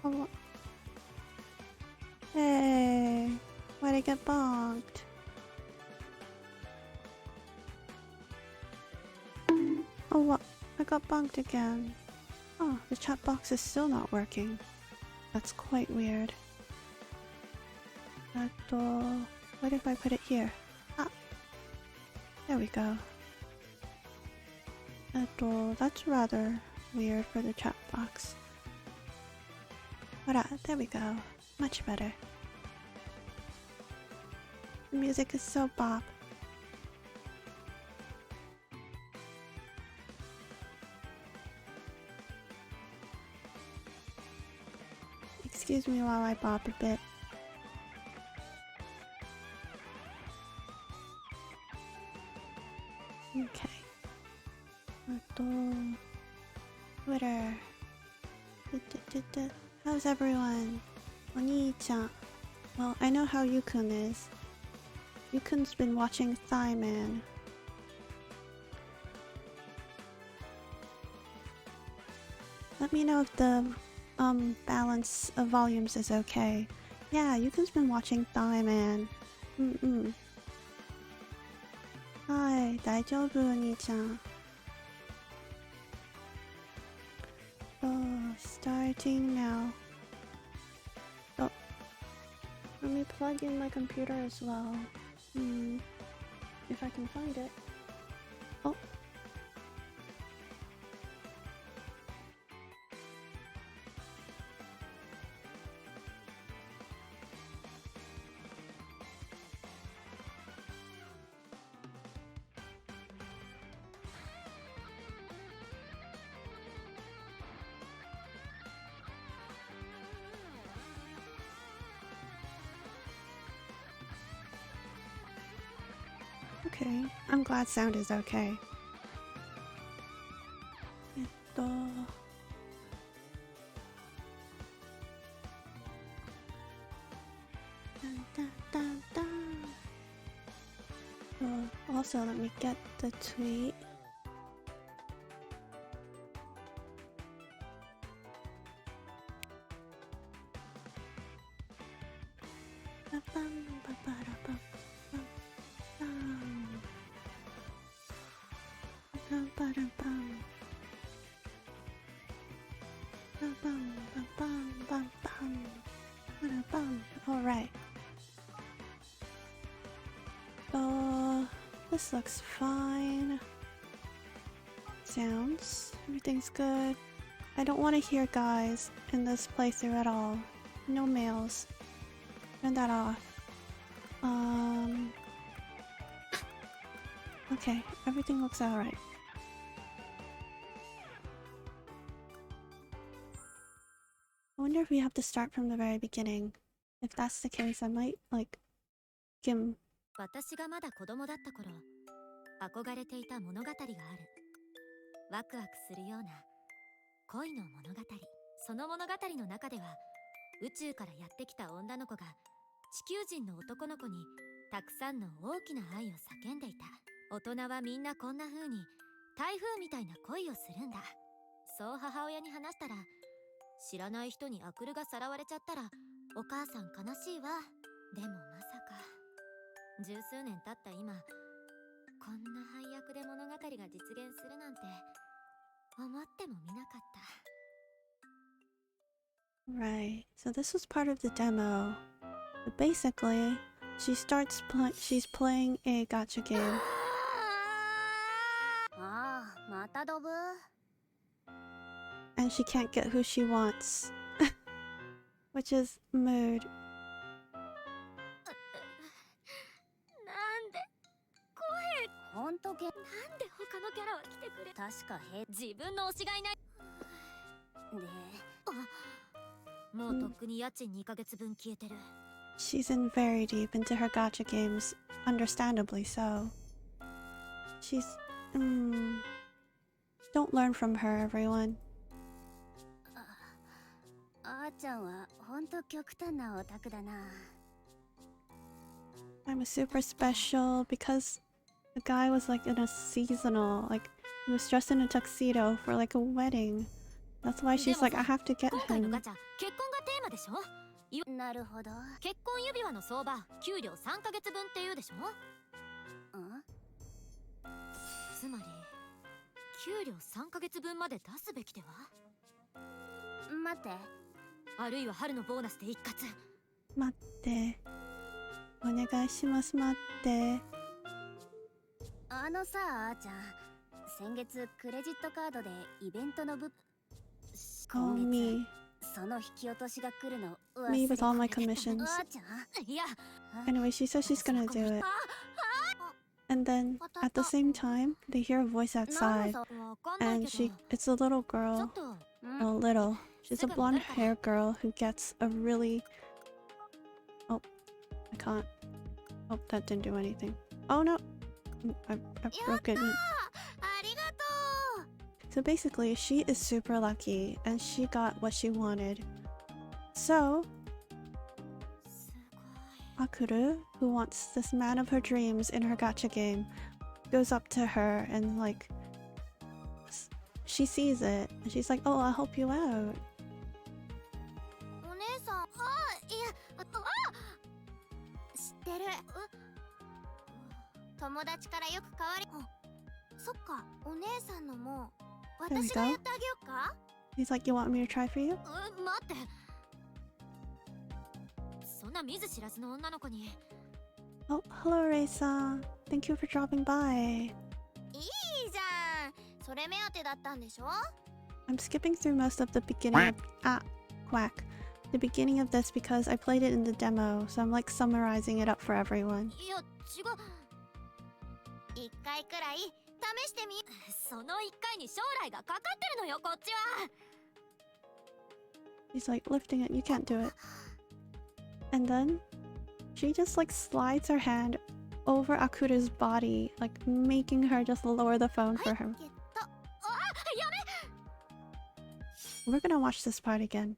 Oh, hey, why'd I get bonked? Oh, what? I got bonked again. Oh, the chat box is still not working. That's quite weird. What if I put it here? Ah, there we go. That's rather weird for the chat box. There we go. Much better. The music is so bop. Excuse me while I bop a bit. Okay. Twitter. How's everyone? Oni-chan. Well, I know how Yukun is. Yukun's been watching Thigh Man. Let me know if the balance of volumes is okay. Yeah, Yukun's been watching Thigh Man. Hi, 大丈夫お兄ちゃん。Oh, starting now. Oh, let me plug in my computer as well. If I can find it. Oh. Okay, I'm glad sound is okay. Also, let me get the tweet. Alright. This looks fine. Sounds. Everything's good. I don't want to hear guys in this playthrough at all. No males. Turn that off. Okay, everything looks alright. I wonder if we have to start from the very beginning. If that's the case, I might, like, Kim. 私がまだ子供だった頃、憧れていた物語がある。ワクワクするような恋の物語。その物語の中では、宇宙からやってきた女の子が地球人の男の子にたくさんの大きな愛を叫んでいた。大人はみんなこんな風に台風みたいな恋をするんだ。そう母親に話したら、知らない人にアクルがさらわれちゃったらお母さん悲しいわ。でもまさか十数年経った今、こんな配役で物語が実現するなんて思ってもみなかった。 Right, so this was part of the demo. But basically, she's playing a gacha game. ああ、またドブ。 And she can't get who she wants. Which is mood. なんで声ほんとけ。なんで他のキャラは来てくれ。確か自分の推しがいない。で、もうとっくに家賃2ヶ月分消えてる。 She's in very deep into her gacha games, understandably so. She's... Don't learn from her, everyone. あーちゃんはほんと極端なオタクだな。 I'm a super special because the guy was like in a seasonal, like he was dressed in a tuxedo for like a wedding. That's why she's like, I have to get 今回の him. ガチャ、結婚ガマでしょ。なるほど。結婚指輪の相場給料3ヶ月分って言うでしょ。つまり給料3ヶ月分まで出すべきでは。待って。あるいは春のボーナスで一括。待って。お願いします。待って。あのさ、あーちゃん。先月クレジットカードでイベントのOh, me. その引き落としが来るの。 Me with all my commissions. あーちゃん。いや Anyway, she says she's gonna do it. And then, at the same time, they hear a voice outside. And it's a little girl. Oh, little. She's a blonde hair girl who gets a really... Oh, I can't. Oh, that didn't do anything. Oh no! I broke it. So basically, she is super lucky, and she got what she wanted. So, Akuru, who wants this man of her dreams in her gacha game, goes up to her and like... She sees it, and she's like, oh, I'll help you out. お姉さん、いや、知ってる。友達からよく買われ。そっか、お姉さんのも私がやってあげようか。 He's like, you want me to try for you? 待って。そんな見ず知らずの女の子に。Oh, hello, Reisa. Thank you for dropping by. いいじゃん。それ目当てだったんでしょ? I'm skipping through most of the beginning of quack. The beginning of this because I played it in the demo, so I'm like summarizing it up for everyone. いや、違う。一回くらい試してみ。その一回に将来がかかってるのよ、こっちは。He's like lifting it. You can't do it. And then she just like slides her hand over Akura's body, like making her just lower the phone for her. We're gonna watch this part again,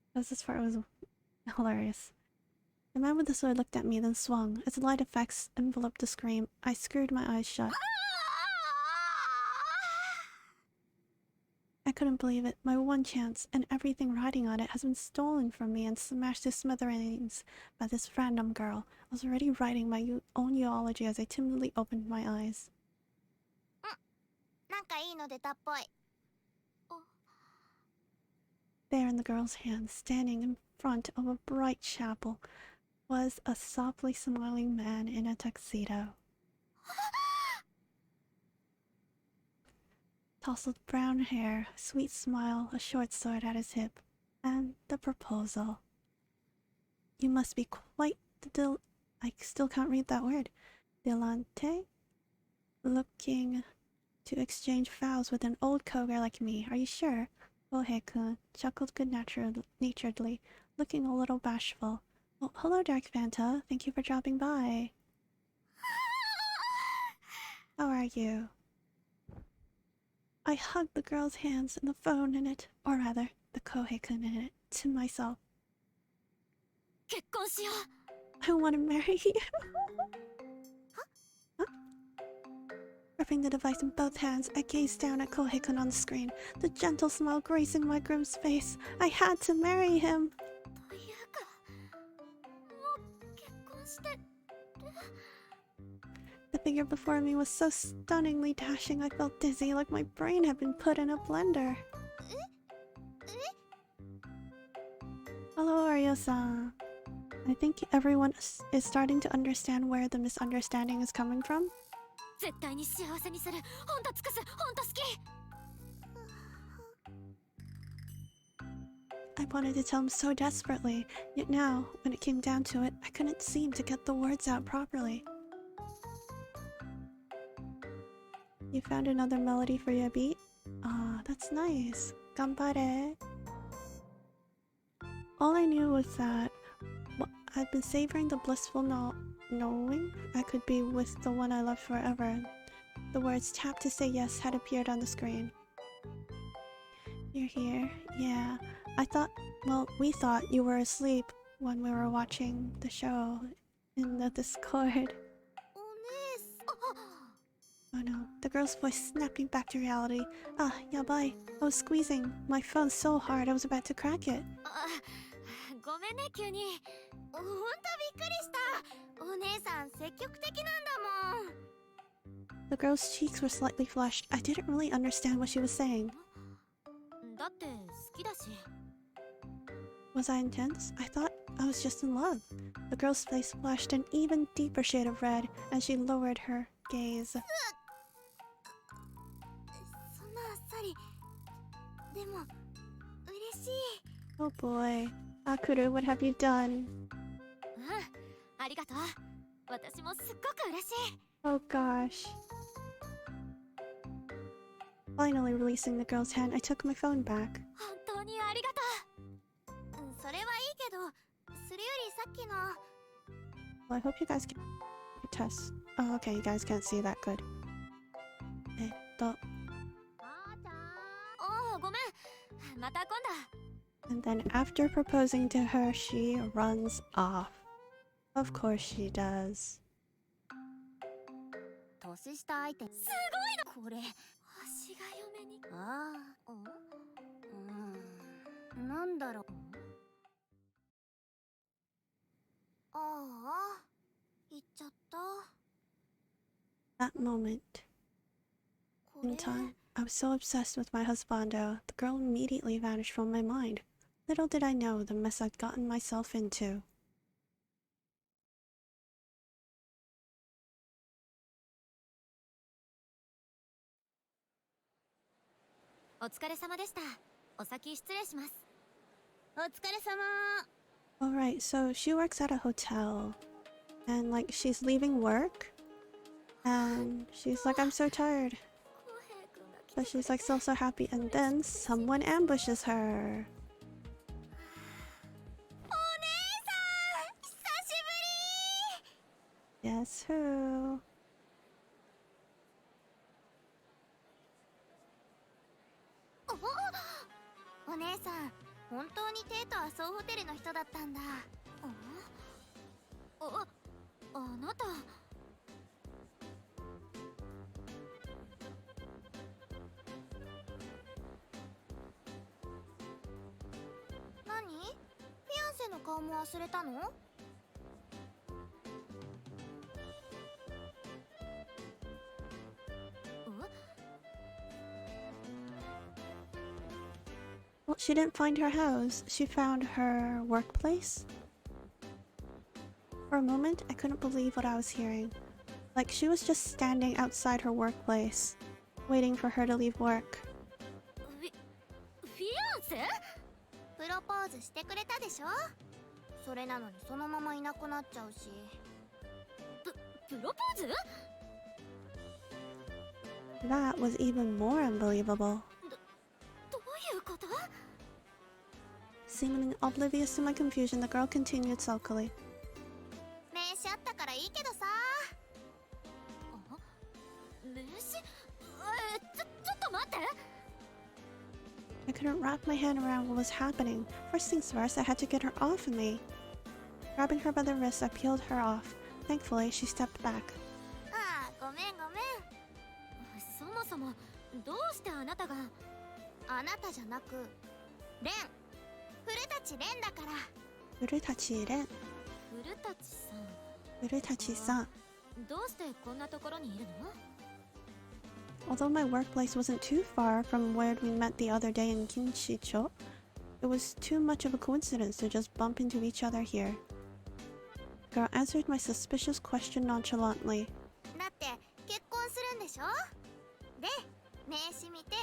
because this part was hilarious. The man with the sword looked at me, then swung. Its light effects enveloped the scream. I screwed my eyes shut. I couldn't believe it. My one chance, and everything riding on it, has been stolen from me and smashed to smithereens by this random girl. I was already writing my own eulogy as I timidly opened my eyes. なんかいいの出たっぽい。 There in the girl's hand, standing in front of a bright chapel, was a softly smiling man in a tuxedo. Tousled brown hair, sweet smile, a short sword at his hip, and the proposal. You must be quite I still can't read that word. Delante? Looking to exchange vows with an old cougar like me. Are you sure? Kohei-kun chuckled good-naturedly, looking a little bashful. Oh, hello, Dark Fanta. Thank you for dropping by. How are you? I hugged the girl's hands and the phone in it, or rather, the Kohei-kun in it, to myself. 結婚しよう。 I want to marry you. Huh? Gripping the device in both hands, I gazed down at Kohei-kun on the screen, the gentle smile gracing my groom's face. I had to marry him. というか、もう結婚してる。 The figure before me was so stunningly dashing I felt dizzy, like my brain had been put in a blender. Hello, Aryo-san. I think everyone is starting to understand where the misunderstanding is coming from. 絶対に幸せにする。ほんと尽くす。ほんと好き。 I wanted to tell him so desperately, yet now, when it came down to it, I couldn't seem to get the words out properly. You found another melody for your beat? Ah, that's nice. Ganbare. All I knew was that I'd been savoring the blissful knowing I could be with the one I loved forever. The words tap to say yes had appeared on the screen. You're here. Yeah. We thought you were asleep when we were watching the show in the Discord. Oh no, the girl's voice snapped me back to reality. Ah, yabai. I was squeezing my phone so hard I was about to crack it. ごめんね急に。ほんとびっくりした。お姉さん積極的なんだもん。 The girl's cheeks were slightly flushed. I didn't really understand what she was saying. だって好きだし。 Was I intense? I thought I was just in love. The girl's face flushed an even deeper shade of red, and she lowered her gaze. そんなあっさり。でも嬉しい。 Oh boy. Akuru, what have you done? ありがとう。私もすっごく嬉しい。 Oh gosh. Finally releasing the girl's hand, I took my phone back. 本当にありがとそれはいいけど、それよりさっきの。 Well, I hope you guys can test. Oh, okay, you guys can't see that good. あーちゃん。う。おお、ごめん。また今度。 And then after proposing to her, she runs off. Of course she does. 年下相手。すごいのこれ。星が嫁に。ああ。なんだろう。ああ。行っちゃった。 That moment こ in れ。 time, I was so obsessed with my husbando, the girl immediately vanished from my mind. Little did I know the mess I'd gotten myself into. お疲れ様でした。お先失礼します。お疲れ様。 Alright, so she works at a hotel. And like she's leaving work. And she's like, I'm so tired. 浩平君が来て But she's like so happy. And then someone ambushes her. お姉さん、久しぶり。 Guess who? お姉さん、本当にテイとアソーホテルの人だったんだ。あなた。何？フィアンセの顔も忘れたの？ Well, she didn't find her house. She found her workplace. For a moment, I couldn't believe what I was hearing. Like she was just standing outside her workplace, waiting for her to leave work. フィアンセ？プロポーズしてくれたでしょ。それなのにそのままいなくなっちゃうし。プロポーズ？ That was even more unbelievable. どういうこと？ Seeming oblivious to my confusion, the girl continued sulkily. 名刺あったからいいけどさ。名刺？ちょっと待って。 I couldn't wrap my hand around what was happening. First things first, I had to get her off of me. Grabbing her by the wrist, I peeled her off. Thankfully, she stepped back. ああ、ごめんごめん。そもそもどうしてあなたが？あなたじゃなく、レン。古舘レンだから。古舘レン。古舘さん。古舘さん。どうしてこんなところにいるの？ Although my workplace wasn't too far from where we met the other day in Kinshicho, it was too much of a coincidence to just bump into each other here. The girl answered my suspicious question nonchalantly. だって結婚するんでしょ。で、名刺見て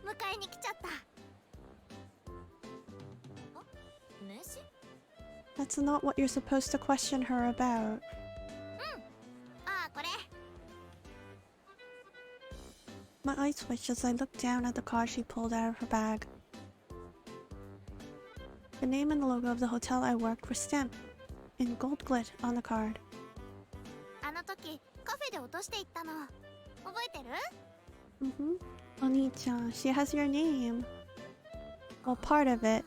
迎えに来ちゃった。名刺？ That's not what you're supposed to question her about. ああ、これ。 My eyes twitched as I looked down at the card she pulled out of her bag. The name and the logo of the hotel I worked were stamped in gold glit on the card. あの時カフェで落としていったの。覚えてる？ Mm-hmm. Oni-chan, she has your name. Well, part of it.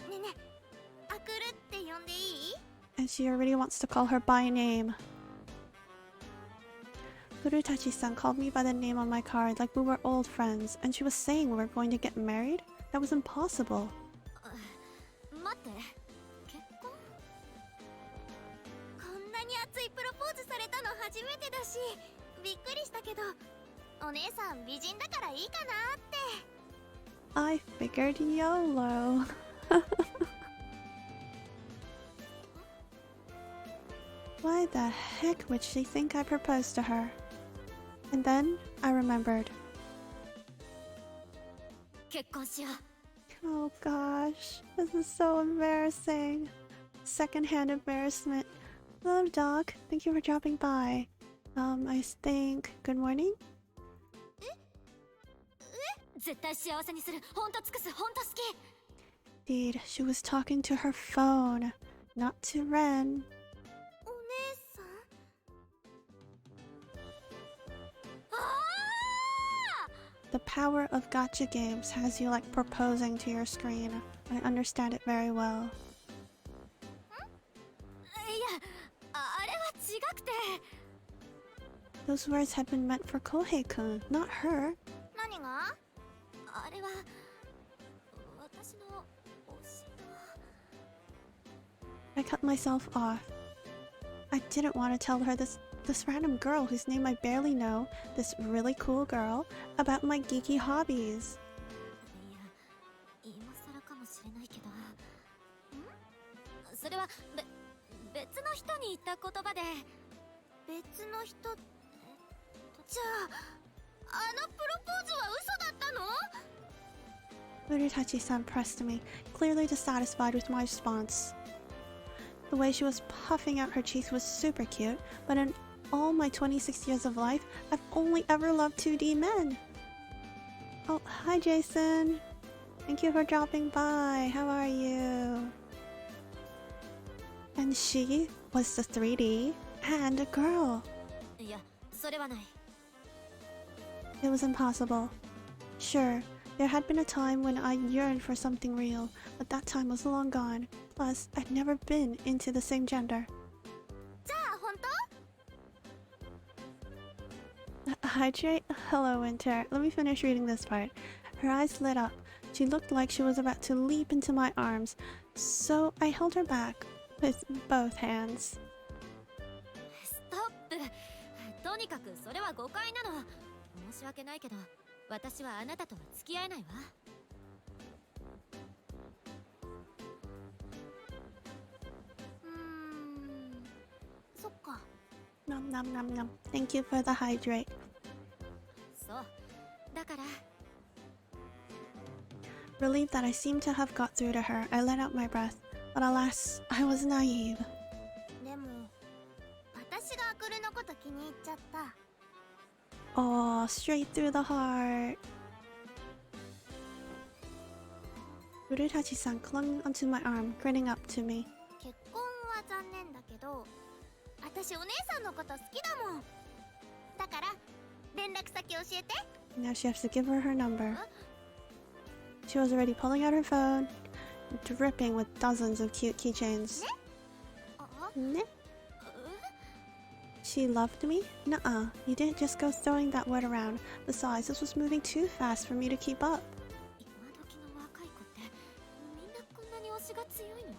ねえねえ、アクルって呼んでいい？ And she already wants to call her by name. Furutachi-san called me by the name on my card like we were old friends, and she was saying we were going to get married? That was impossible. 待って、結婚？こんなに熱いプロポーズされたの初めてだし、びっくりしたけど、お姉さん美人だからいいかなって。I figured YOLO. Why the heck would she think I proposed to her? And then I remembered. 結婚しよう。Oh gosh, this is so embarrassing. Secondhand embarrassment. Hello, Doc. Thank you for dropping by. I think. Good morning? 絶対幸せにする。ほんと尽くす。ほんと好き。 Indeed, she was talking to her phone, not to Ren. お姉さん？The power of gacha games has you like proposing to your screen. I understand it very well. いや、あれは違くて。 Those words had been meant for Kohei-kun, not her. 何が？あれは私の推しの。 I cut myself off. I didn't want to tell her this random girl whose name I barely know, this really cool girl, about my geeky hobbies. いや、今更かもしれないけど。それは別の人に言った言葉で。別の人？じゃあ、あのプロポーズは嘘だったのUritachi-san pressed me, clearly dissatisfied with my response. The way she was puffing out her cheeks was super cute, but in all my 26 years of life, I've only ever loved 2D men. Oh, hi Jason. Thank you for dropping by. How are you? And she was the 3D and a girl. いや、それはない。 It was impossible. Sure, there had been a time when I yearned for something real, but that time was long gone. Plus, I'd never been into the same gender. じゃあ本当？ Hydrate? Hello, Winter. Let me finish reading this part. Her eyes lit up. She looked like she was about to leap into my arms, so I held her back with both hands. ストップ。とにかくそれは誤解なの。申し訳ないけど、私はあなたとは付き合えないわ。そっか。 Nom nom nom nom. Thank you for the hydrate. そう。だから。 Relieved that I seemed to have got through to her, I let out my breath. But alas, I was naive. でも、私がアクルのこと気に入っちゃった。 Oh, straight through the heart. Uritachi-san clung onto my arm, grinning up to me. 結婚は残念だけど、私お姉さんのこと好きだもん。だから連絡先教えて。 Now she has to give her her number. She was already pulling out her phone, dripping with dozens of cute keychains. あ？ Ne? She loved me? Nuh-uh. You didn't just go throwing that word around. Besides, this was moving too fast for me to keep up. 今時の若い子ってみんなこんなに推しが強いの？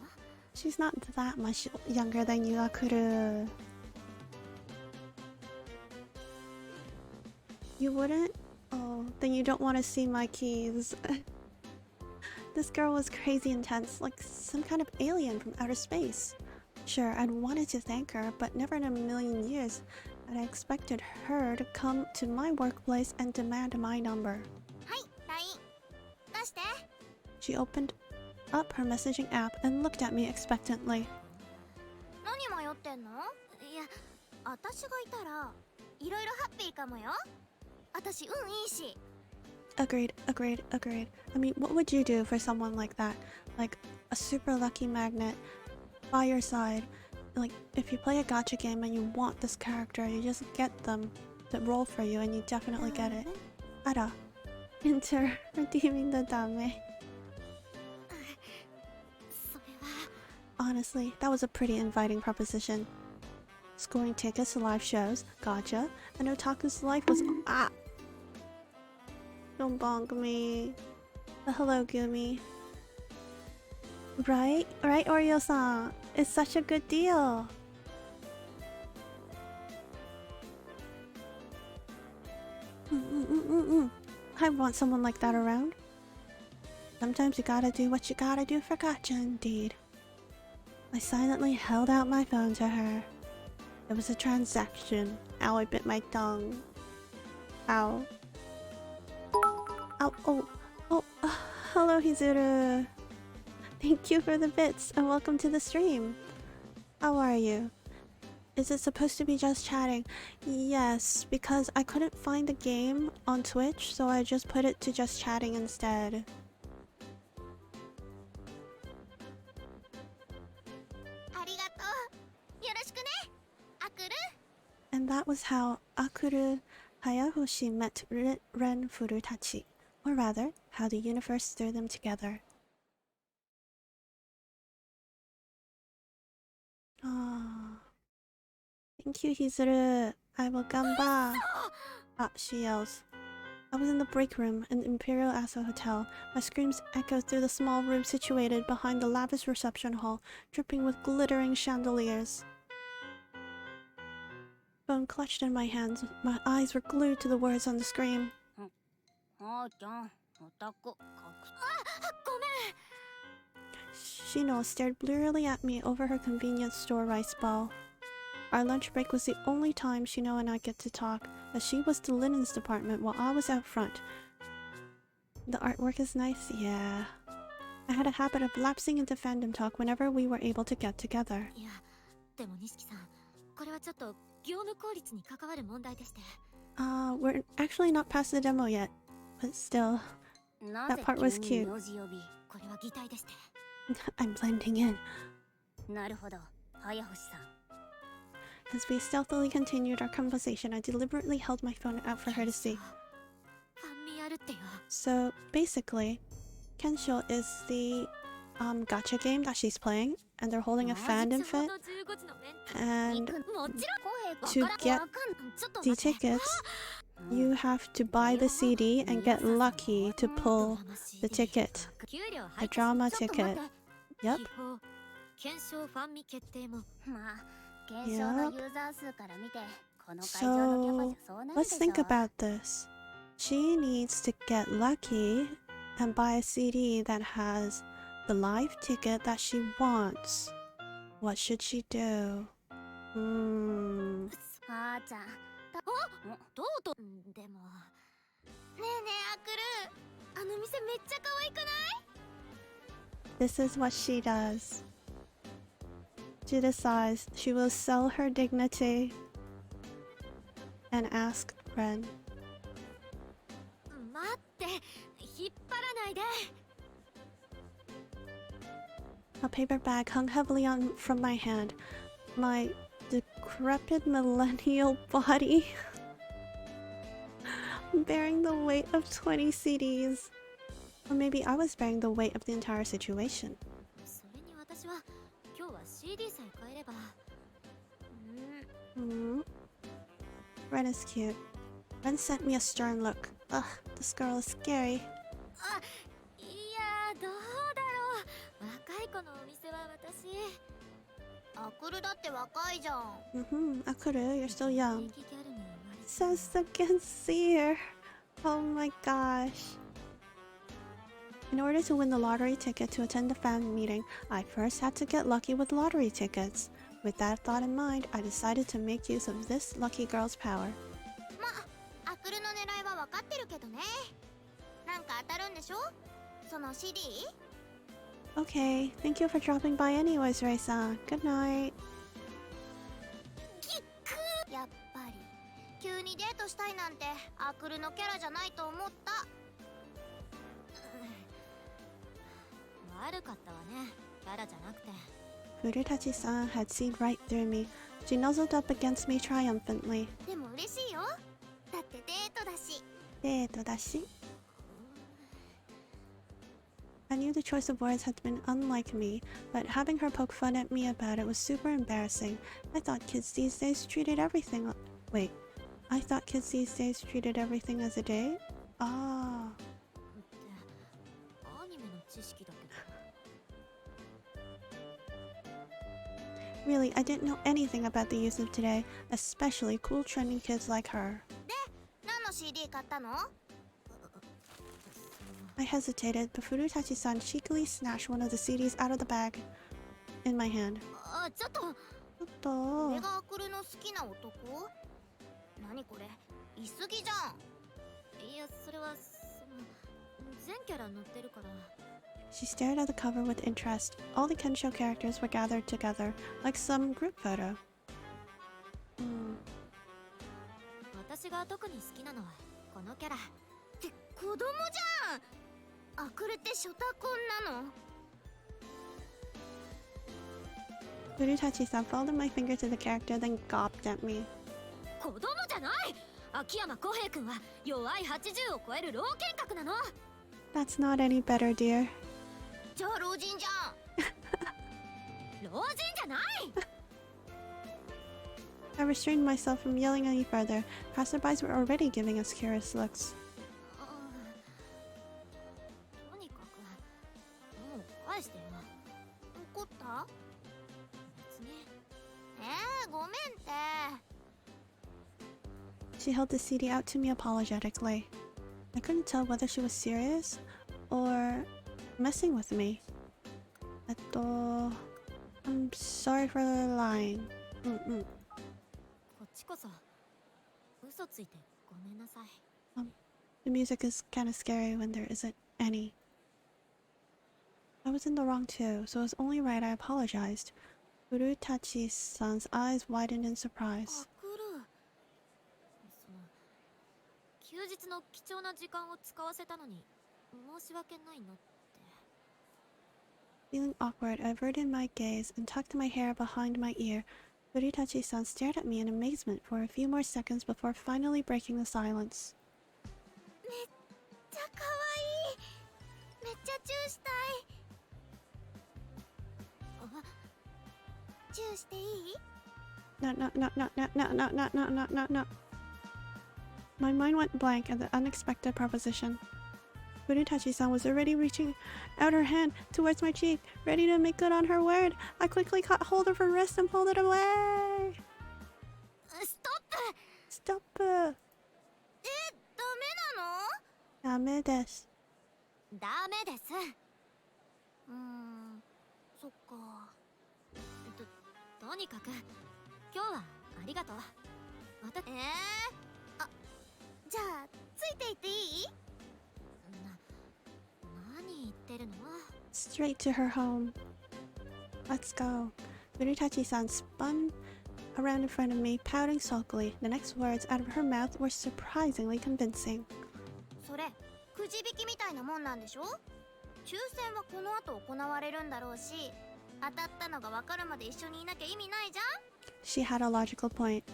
She's not that much younger than you, Akuru. You wouldn't? Oh, then you don't want to see my keys. This girl was crazy intense, like some kind of alien from outer space. Sure, I'd wanted to thank her, but never in a million years had I expected her to come to my workplace and demand my number. はい、LINE 出して。 She opened up her messaging app and looked at me expectantly. 何迷ってんの？いや、私がいたらいろいろハッピーかもよ。私運いいし。 Agreed. I mean, what would you do for someone like that? Like, a super lucky magnet by your side. Like, if you play a gacha game and you want this character, you just get them to roll for you and you definitely get it. Ara. Enter redeeming the dame. それは。 Honestly, that was a pretty inviting proposition. Scoring tickets to live shows, gacha, and otaku's life was... Ah! Don't bonk me. Hello, Gumi. Right? Right, Oreo-san? It's such a good deal. I want someone like that around. Sometimes you gotta do what you gotta do for gotcha, indeed. I silently held out my phone to her. It was a transaction. Ow, I bit my tongue. Ow. Ow, hello, Hizuru. Thank you for the bits, and welcome to the stream. How are you? Is it supposed to be just chatting? Yes, because I couldn't find the game on Twitch, so I just put it to just chatting instead. And that was how Akuru Hayahoshi met Ren Furutachi, or rather, how the universe threw them together. Ah, thank you, Hizuru. I will gamba. Ah, she yells. I was in the break room in the Imperial Asa Hotel. My screams echoed through the small room situated behind the lavish reception hall, dripping with glittering chandeliers. Phone clutched in my hands. My eyes were glued to the words on the screen. Shino stared blearily at me over her convenience store rice ball. Our lunch break was the only time Shino and I get to talk, as she was the linens department while I was out front. The artwork is nice, yeah. I had a habit of lapsing into fandom talk whenever we were able to get together. We're actually not past the demo yet, but still, that part was cute. I'm blending in. As we stealthily continued our conversation, I deliberately held my phone out for her to see. So, basically, Kensho is the gacha game that she's playing, and they're holding a fandom fit, and to get the tickets, you have to buy the CD and get lucky to pull the ticket. A drama ticket. Yep. Yep. So, let's think about this. She needs to get lucky and buy a CD that has the live ticket that she wants. What should she do? This is what she does. She decides she will sell her dignity and ask Ren. A paper bag hung heavily from my hand. My decrepit millennial body bearing the weight of 20 CDs. Or maybe I was bearing the weight of the entire situation. Ren is cute. Ren sent me a stern look. Ugh, this girl is scary. Akuru, you're still young. Says the Genseer. Oh my gosh. In order to win the lottery ticket to attend the fan meeting, I first had to get lucky with lottery tickets. With that thought in mind, I decided to make use of this lucky girl's power. Okay, thank you for dropping by anyways, Rei-san. Good night. Furutachi-san had seen right through me. She nuzzled up against me triumphantly. I knew the choice of words had been unlike me, but having her poke fun at me about it was super embarrassing. I thought kids these days treated everything... Wait. I thought kids these days treated everything as a date? Ah. Really, I didn't know anything about the youth of today, especially cool trending kids like her. 何の CD 買ったの？ I hesitated, but Furutachi-san cheekily snatched one of the CDs out of the bag in my hand. あ、ちょっと。ちょっと。俺がアクルの好きな男？何これ？いすぎじゃん。いや、それは全キャラ載ってるから。 She stared at the cover with interest. All the Kensho characters were gathered together, like some group photo. 私が特に好きなのはこのキャラ。って子供じゃん。アクルってショタコンなの？ Furutachi-san folded my finger to the character, then gawped at me. 子供じゃない。秋山浩平君は弱い80を超える老犬格なの。 That's not any better, dear. じゃあ老人じゃん。老人じゃない。 I restrained myself from yelling any further. Passerbys were already giving us curious looks. とにかくもう返してよ。怒った？別に。ごめんって。 She held the CD out to me apologetically. I couldn't tell whether she was serious or messing with me. I'm sorry for lying. こっちこそ嘘ついてごめんなさい。 The music is kind of scary when there isn't any. I was in the wrong too, so it was only right I apologized. Furutachi-san's eyes widened in surprise. アクル。休日の貴重な時間を使わせたのに申し訳ないなって。 Feeling awkward, I averted my gaze and tucked my hair behind my ear. Furutachi-san stared at me in amazement for a few more seconds before finally breaking the silence. めっちゃ可愛い。めっちゃチューしたい。チューしていい？ No. My mind went blank at the unexpected proposition. Furutachi-san was already reaching out her hand towards my cheek, ready to make good on her word. I quickly caught hold of her wrist and pulled it away. ストップ。 Stop. ダメなの？ ダメです。ダメです。そっか。とにかく今日はありがとう。じゃあついていっていい？何言ってるの？ Straight to her home. Let's go. Furutachi-san spun around in front of me, pouting sulkily. The next words out of her mouth were surprisingly convincing. それくじ引きみたいなもんなんでしょ？抽選はこの後行われるんだろうし、当たったのが分かるまで一緒にいなきゃ意味ないじゃん。 She had a logical point.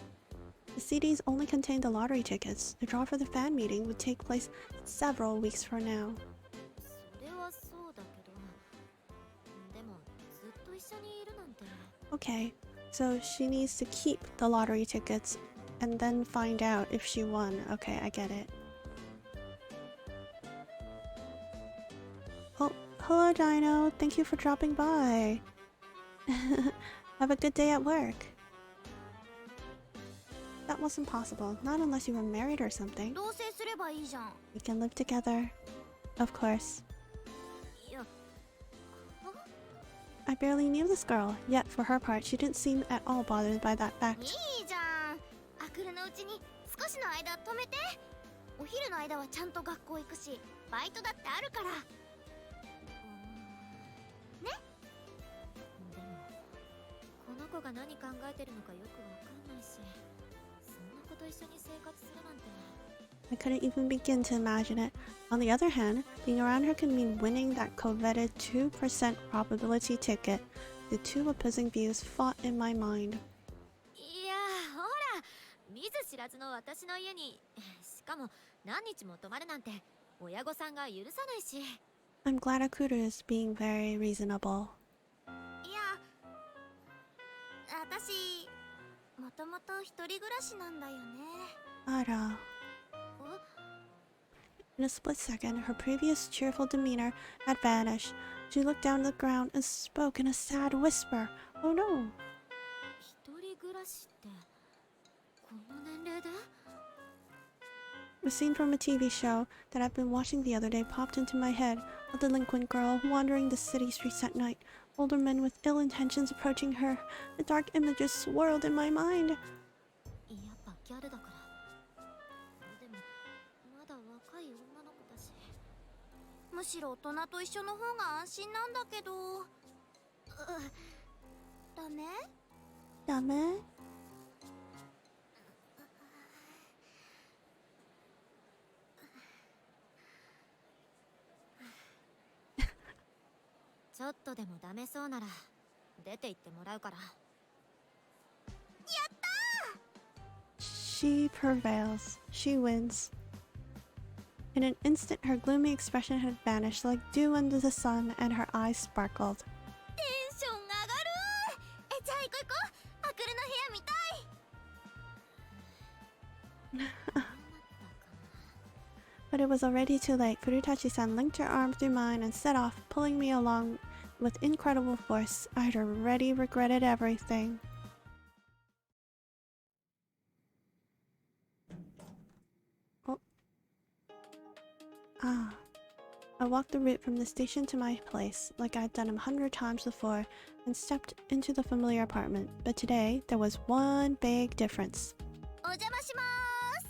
The CDs only contained the lottery tickets. The draw for the fan meeting would take place several weeks from now. それはそうだけど、でもずっと一緒にいるなんて。 Okay, so she needs to keep the lottery tickets and then find out if she won. Okay, I get it. Oh, hello Dino. Thank you for dropping by. Have a good day at work. That wasn't possible. Not unless you were married or something. 同棲すればいいじゃん。 We can live together. Of course. いや、 I barely knew this girl, yet for her part, she didn't seem at all bothered by that い fact. いじゃん。アクルのうちに少しの間止めて。お昼の間はちゃんと学校行くし、バイトだってあるから。ね？でもこの子が何考えてるのかよくわかんないし、そんな子と一緒に生活するなんて。 I couldn't even begin to imagine it. On the other hand, being around her could mean winning that coveted 2% probability ticket. The two opposing views fought in my mind. いやほら、見ず知らずの私の家に、しかも何日も泊まるなんて親御さんが許さないし。 I'm glad Akuru is being very reasonable. いや、私もともと一人暮らしなんだよね。 Ara. In a split second, her previous cheerful demeanor had vanished. She looked down at the ground and spoke in a sad whisper. Oh no! 嵐ってこの年齢で A scene from a TV show that I've been watching the other day popped into my head. A delinquent girl wandering the city streets at night. Older men with ill intentions approaching her. The dark images swirled in my mind. やっぱギャルだから。でもまだ若い女の子だし。むしろ大人と一緒の方が安心なんだけど。ダメ？ダメ？ちょっとでもダメそうなら出て行ってもらうから。 She prevails. She wins. In an instant, her gloomy expression had vanished like dew under the sun, and her eyes sparkled. テンション上がる。じゃあ行こう行こう。アクルの部屋見たい。But it was already too late. Furutachi-san linked her arm through mine and set off, pulling me along with incredible force. I had already regretted everything. Oh. Ah. I walked the route from the station to my place, like I had done 100 times before, and stepped into the familiar apartment. But today, there was one big difference. お邪魔します。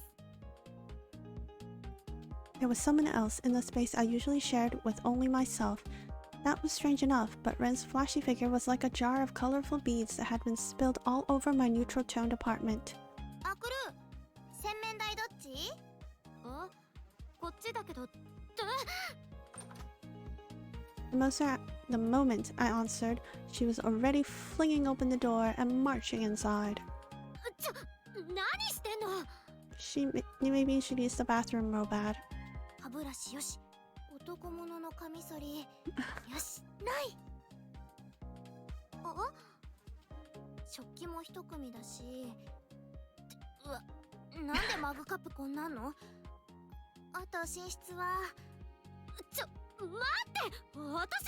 There was someone else in the space I usually shared with only myself. That was strange enough, but Ren's flashy figure was like a jar of colorful beads that had been spilled all over my neutral-toned apartment. アクル、洗面台どっち？あ、こっちだけど。The moment I answered, she was already flinging open the door and marching inside. 何してんの？ Maybe she needs the bathroom real bad. 歯ブラシよし。男物のカミソリ。よし、ない。あ？食器も一組だし。うわ、なんでマグカップこんなんの？あと寝室は。待って、私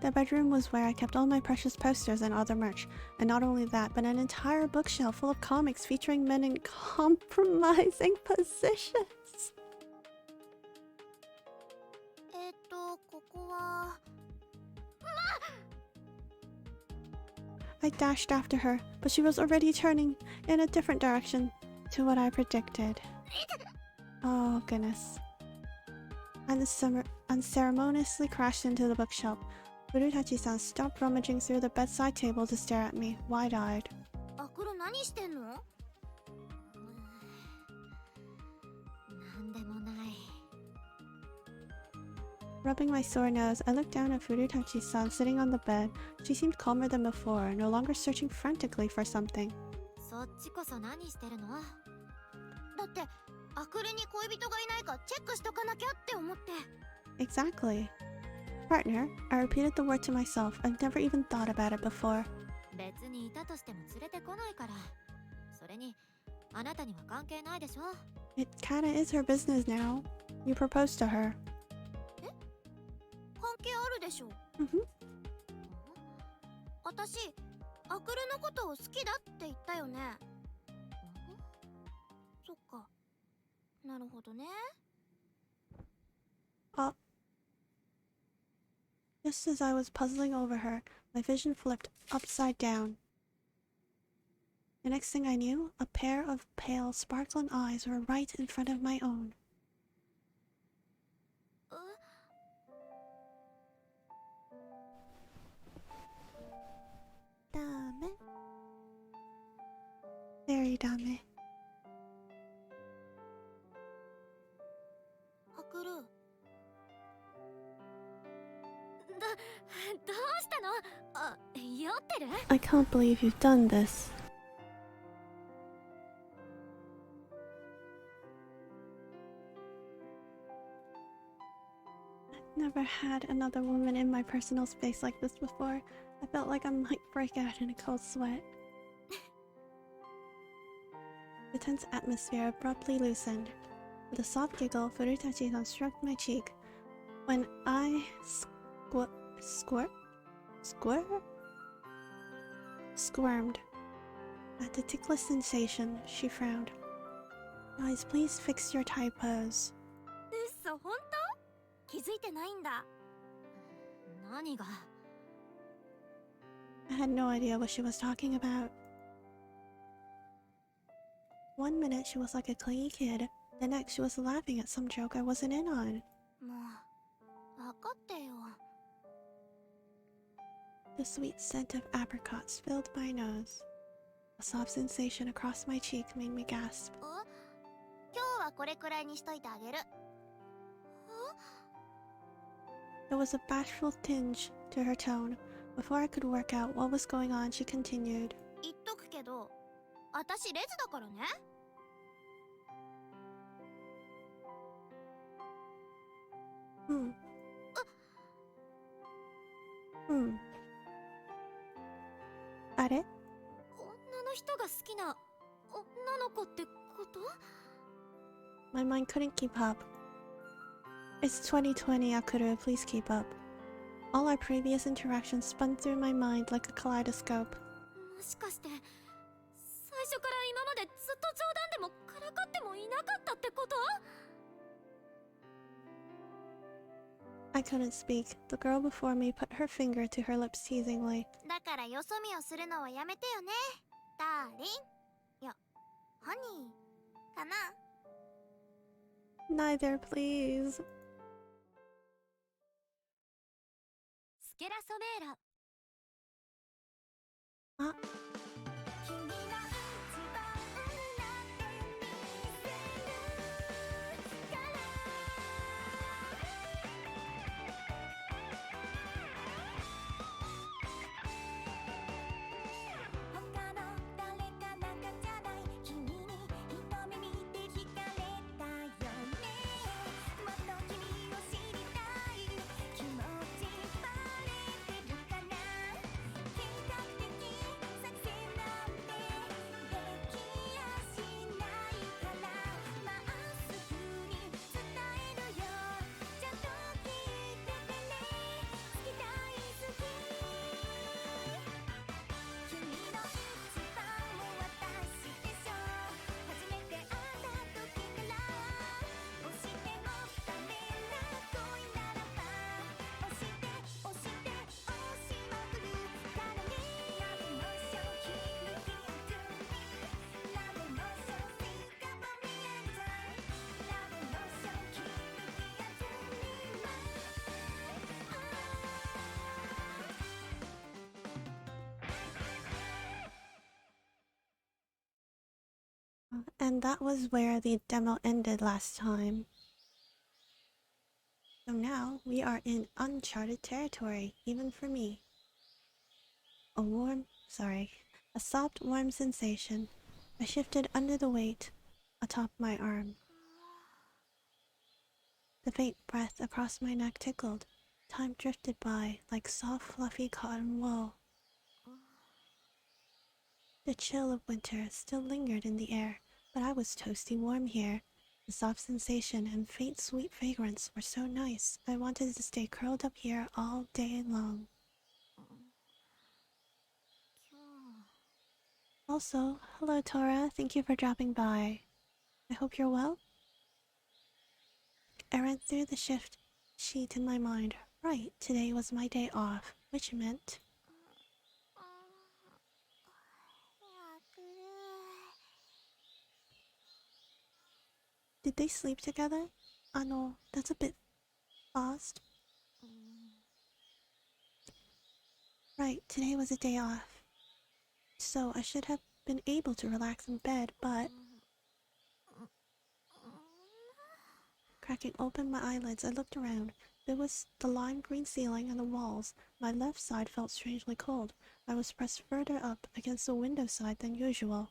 の？ The bedroom was where I kept all my precious posters and other merch, and not only that, but an entire bookshelf full of comics featuring men in compromising positions. ここは。 I dashed after her, but she was already turning in a different direction to what I predicted. Oh goodness. And unceremoniously crashed into the bookshelf. Furutachi-san stopped rummaging through the bedside table to stare at me, wide-eyed. アクル何してんの？なんでもない。 Rubbing my sore nose, I looked down at Furutachi-san sitting on the bed. She seemed calmer than before, no longer searching frantically for something. そっちこそ何してるの？だってアクルに恋人がいないかチェックしとかなきゃって思って。 Exactly. Partner, I repeated the word to myself. I've never even thought about it before. 別にいたとしても連れてこないから。それにあなたには関係ないでしょ。 It kinda is her business now. You proposed to her. 関係あるでしょ。Mm-hmm. 私アクルのことを好きだって言ったよね。そっか。なるほどね。Just as I was puzzling over her, my vision flipped upside down. The next thing I knew, a pair of pale, sparkling eyes were right in front of my own. ダメ。Very ダメ。アクル。どうしたの？あ、酔ってる？ I can't believe you've done this. I've never had another woman in my personal space like this before. I felt like I might break out in a cold sweat. The tense atmosphere abruptly loosened. With a soft giggle, Furutachi-san stroked my cheek. When I squirt? squirmed. At the ticklish sensation, she frowned. Guys, please fix your typos. 嘘、本当？気づいてないんだ。何が？ I had no idea what she was talking about. One minute she was like a clingy kid, the next she was laughing at some joke I wasn't in on. もう、分かってよ。The sweet scent of apricots filled my nose. A soft sensation across my cheek made me gasp. 今日はこれくらいにしといてあげる。There was a bashful tinge to her tone. Before I could work out what was going on, she continued. 言っとくけど、私レズだからね。あれ？女の人が好きな女の子ってこと？ My mind couldn't keep up. It's 2020, Akuru, please keep up. All our previous interactions spun through my mind like a kaleidoscope. もしかして最初から今までずっと冗談でもからかってもいなかったってこと？ I couldn't speak. The girl before me put her finger to her lips teasingly. だからよそ見をするのはやめてよね。ダーリン。いや、ハニーかな。 Neither, please. スケラソメーラ。あ、君が一番なんて見せるから他の誰かなんかじゃない君に一目見て惹かれたよねもっと君を知りたい気持ちバレてるかな計画的作戦なんてできやしないからまっすぐに伝えるよちゃんと聞いててね好き大好き君の一番も私でしょ初めて会った時から押してもダメな恋ならば押して押して押しまくるからね Love motion keep looking at me Love motion think about me anytime Love motion keep looking at and that was where the demo ended last time. So now we are in uncharted territory, even for me. A soft, warm sensation. I shifted under the weight atop my arm. The faint breath across my neck tickled. Time drifted by like soft, fluffy cotton wool. The chill of winter still lingered in the air, but I was toasty warm here. The soft sensation and faint sweet fragrance were so nice, I wanted to stay curled up here all day long. Also, hello Tora, thank you for dropping by. I hope you're well? I ran through the shift sheet in my mind. Right, today was my day off, which meant... Did they sleep together? No, that's a bit fast. Right, today was a day off. So I should have been able to relax in bed, but... Cracking open my eyelids, I looked around. There was the lime green ceiling and the walls. My left side felt strangely cold. I was pressed further up against the window side than usual.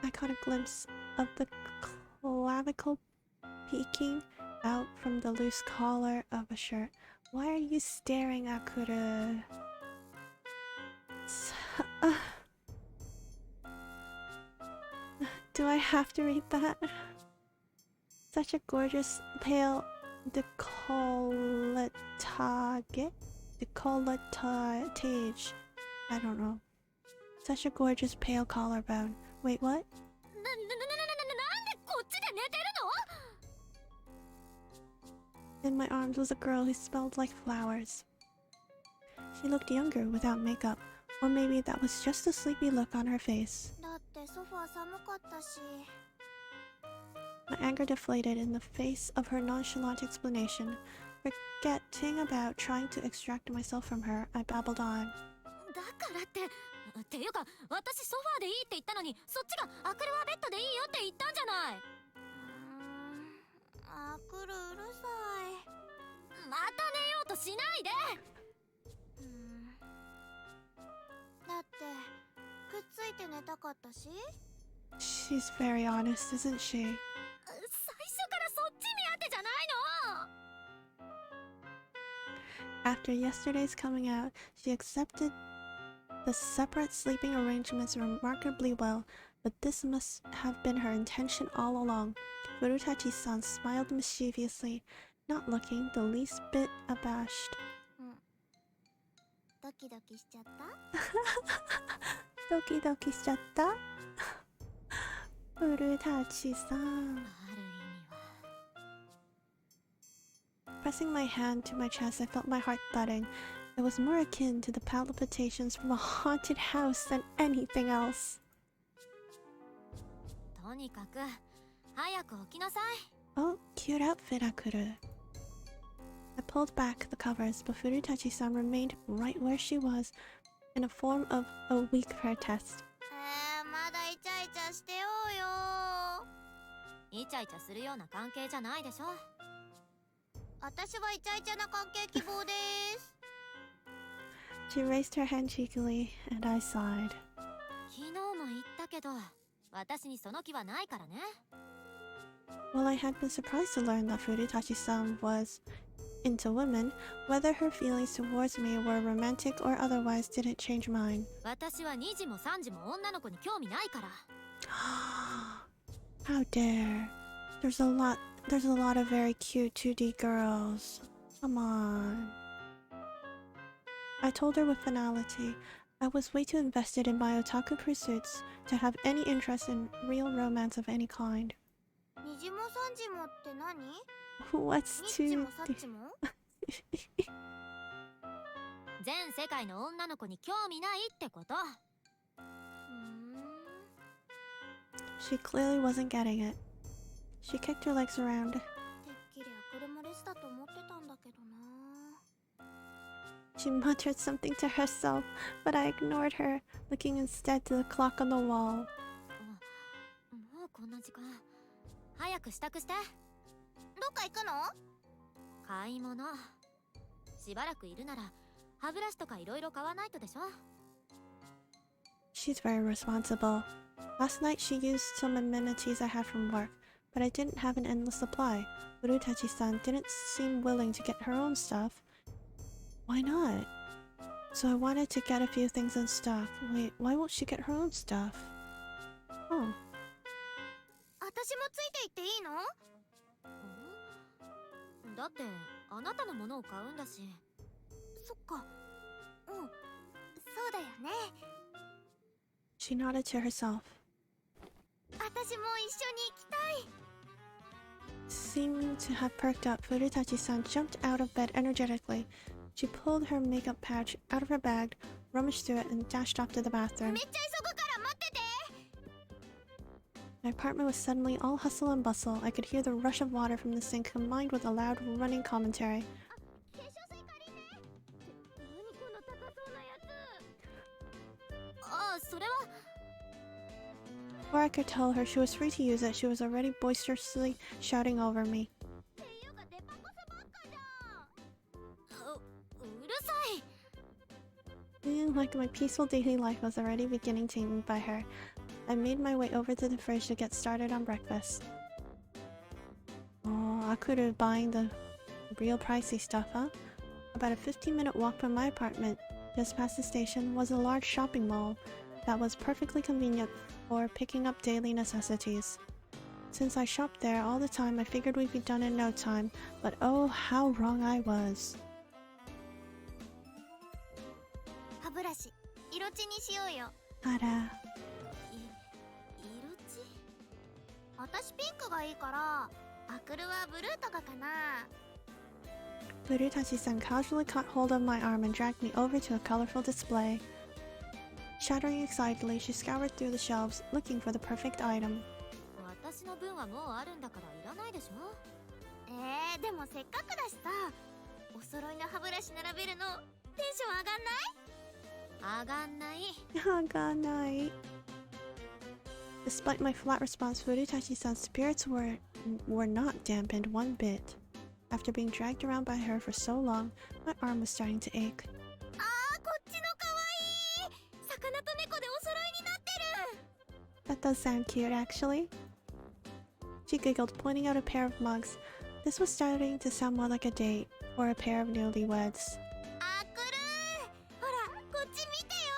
I caught a glimpse of the clavicle peeking out from the loose collar of a shirt. Why are you staring, Akura? Do I have to read that? Such a gorgeous pale decolletage. Decolletage. I don't know. Such a gorgeous pale collarbone. Wait, what? なんでこっちで寝てるの？ In my arms was a girl who smelled like flowers. She looked younger without makeup, or maybe that was just a sleepy look on her face. だってソファー寒かったし。 My anger deflated in the face of her nonchalant explanation. Forgetting about trying to extract myself from her, I babbled on. だからっていうか私ソファーでいいって言ったのにそっちがアクルはベッドでいいよって言ったんじゃない。アクルうるさい。また寝ようとしないで。だってくっついて寝たかったし。 She's very honest, isn't she? 最初からそっち目当てじゃないの。 After yesterday's coming out, she accepted the separate sleeping arrangements remarkably well, but this must have been her intention all along. Furutachi-san smiled mischievously, not looking the least bit abashed. ドキドキしちゃった？ Doki-doki しちゃった? Furutachi-san. Pressing my hand to my chest, I felt my heart thudding. It was more akin to the palpitations from a haunted house than anything else. とにかく早く起きなさい。 Oh, cute outfit, Akuru. I pulled back the covers, but Furutachi-san remained right where she was, in a form of a weak protest. まだイチャイチャしてようよ。イチャイチャするような関係じゃないでしょ。私はイチャイチャな関係希望です。 She raised her hand cheekily, and I sighed. 昨日も言ったけど私にその気はないからね。 Well, I had been surprised to learn that Furutachi-san was into women. Whether her feelings towards me were romantic or otherwise didn't change mine. 私は2時も3時も女の子に興味ないから。 How dare. There's a lot of very cute 2D girls. Come on. I told her with finality. I was way too invested in my otaku pursuits to have any interest in real romance of any kind. 2時も3時もって何？ What's ニッチも 2D? サッチも？全世界の女の子に興味ないってこと。 She clearly wasn't getting it. She kicked her legs around. てっきりアクルもレスだと思ってたんだけどな。 She muttered something to herself, but I ignored her, looking instead to the clock on the wall. もうこんな時間。早く支度して。どっか行くの？買い物。しばらくいるなら歯ブラシとかいろいろ買わないとでしょ。 She's very responsible. Last night she used some amenities I had from work, but I didn't have an endless supply. Furutachi-san didn't seem willing to get her own stuff. Why not? So I wanted to get a few things in stock. Wait, why won't she get her own stuff? Oh. 私もついて行っていいの？だってあなたのものを買うんだし。そっか。そうだよね。 She nodded to herself. 私も一緒に行きたい。 Seeming to have perked up, Furutachi-san jumped out of bed energetically. She pulled her makeup pouch out of her bag, rummaged through it, and dashed off to the bathroom. めっちゃ急ぐから待ってて。 My apartment was suddenly all hustle and bustle. I could hear the rush of water from the sink combined with a loud running commentary. 化粧水借りて。何この高そうなやつ。ああ、それは。 Before I could tell her she was free to use it, she was already boisterously shouting over me. っていうかデパコスばっかじゃん。うるさい。 Feeling like my peaceful daily life was already beginning to end by her, I made my way over to the fridge to get started on breakfast. Oh, Akuru buying the real pricey stuff, huh? About a 15-minute walk from my apartment, just past the station, was a large shopping mall. that was perfectly convenient for picking up daily necessities. Since I shopped there all the time, I figured we'd be done in no time, but oh, how wrong I was. 歯ブラシ色地にしようよ。 Ara. 色地？私ピンクがいいからアクルはブルーとかかな。 Furutachi-san casually caught hold of my arm and dragged me over to a colorful display. Shattering excitedly, she scoured through the shelves, looking for the perfect item. 私の分はもうあるんだからいらないでしょ。でもせっかくだしさ、お揃いの歯ブラシ並べるのテンション上がんない？上がんない。 Haganai. Despite my flat response, Furutachi-san's spirits were not dampened one bit. After being dragged around by her for so long, my arm was starting to ache. あー、こっちのかわいい。魚と猫でお揃いになってる。 That does sound cute, actually. She giggled, pointing out a pair of mugs. This was starting to sound more like a date, or a pair of newlyweds. アクル、ほらこっち見てよ。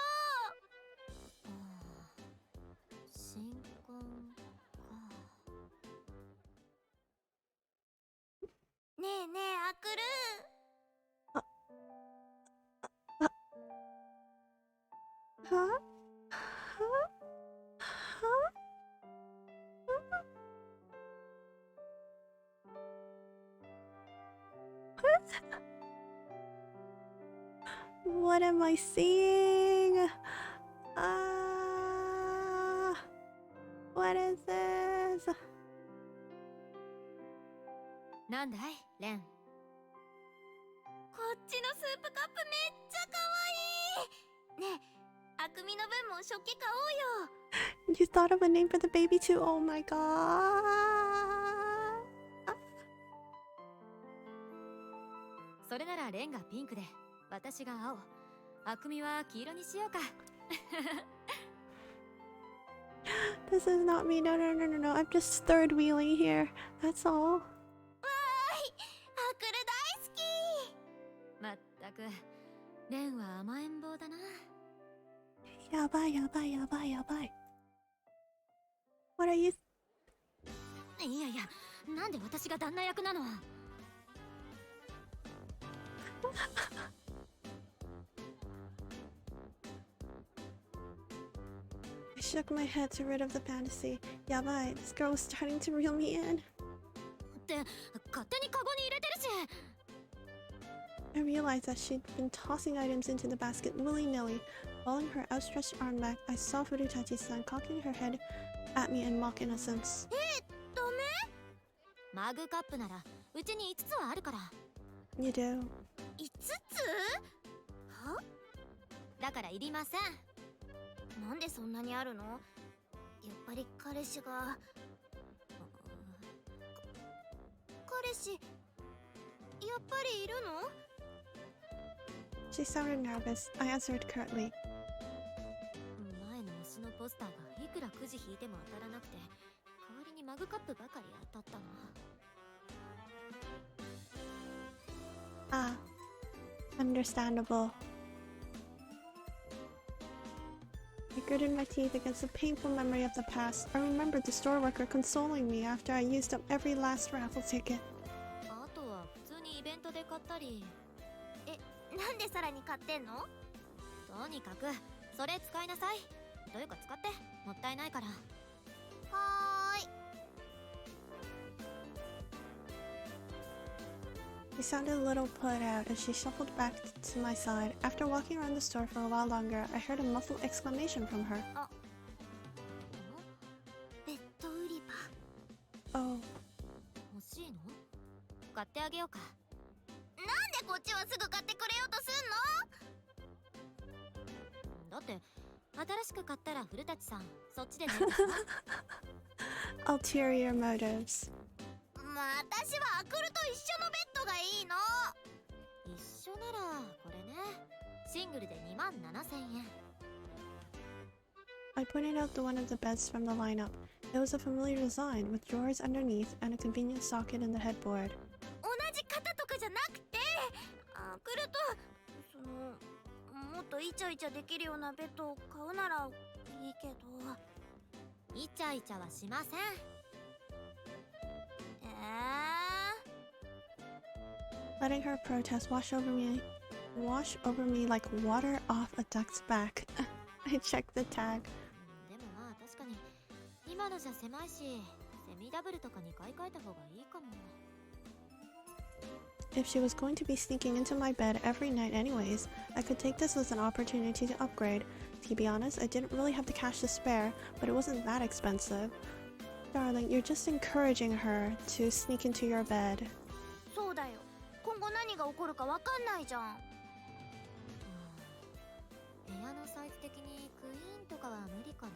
新婚か。ねえねえアクル。 Huh? What am I seeing? What is this? なんだいレン。こっちのスープカップめっちゃかわいい。ねえ、あくみの分も食器買おうよ。 You thought of a name for the baby too? Oh my god. それならレンがピンクで私が青、あくみは黄色にしようか。This is not me. No. I'm just third wheeling here. That's all. わーい、アクル大好き。まったくレンは甘えん坊だな。Yabai. What are you? いやいや、なんで私が旦那役なの。 I shook my head to rid of the fantasy. Yabai, this girl was starting to reel me in. って勝手にカゴに入れてるし。 I realized that she'd been tossing items into the basket willy-nilly. Following her outstretched arm back, I saw Furutachi-san cocking her head at me in mock innocence. ダメ？マグカップならうちに5つはあるから。 You do? 5つ？は？だからいりません。なんでそんなにあるの？やっぱり彼氏が。彼氏、やっぱりいるの？ She sounded nervous. I answered curtly. 前の推しのポスターがいくらくじ引いても当たらなくて、代わりにマグカップばかり当たったの。 Ah, understandable. I gritted my teeth against the painful memory of the past. I remembered the store worker consoling me after I used up every last raffle ticket. あとは普通にイベントで買ったり。なんでさらに買ってんの？とにかくそれ使いなさい。というか使ってもったいないから。はーい。 She sounded a little put out as she shuffled back to my side. After walking around the store for a while longer, I heard a muffled exclamation from her. ベッド売り場。 Oh, 欲しいの？買ってあげようか。なんでこっちはすぐ買ってくれようとすんの？だって新しく買ったら古舘さんそっちでね。 ulterior motives. まあ私はアクルと一緒のベッドがいいの。一緒ならこれね。シングルで27,000円。 I pointed out the one of the beds from the lineup. It was a familiar design with drawers underneath and a convenient socket in the headboard. 同じ型とかじゃなくて、アクルともっとイチャイチャできるようなベッドを買うならいいけど。イチャイチャはしません。Letting her protest wash over me like water off a duck's back. I checked the tag. でもまあ確かに今のじゃ狭いし、セミダブルとかに買い替えた方がいいかも。If she was going to be sneaking into my bed every night anyways, I could take this as an opportunity to upgrade. To be honest, I didn't really have the cash to spare, but it wasn't that expensive. Darling, you're just encouraging her to sneak into your bed. そうだよ。今後何が起こるかわかんないじゃん。部屋のサイズ的にクイーンとかは無理かな。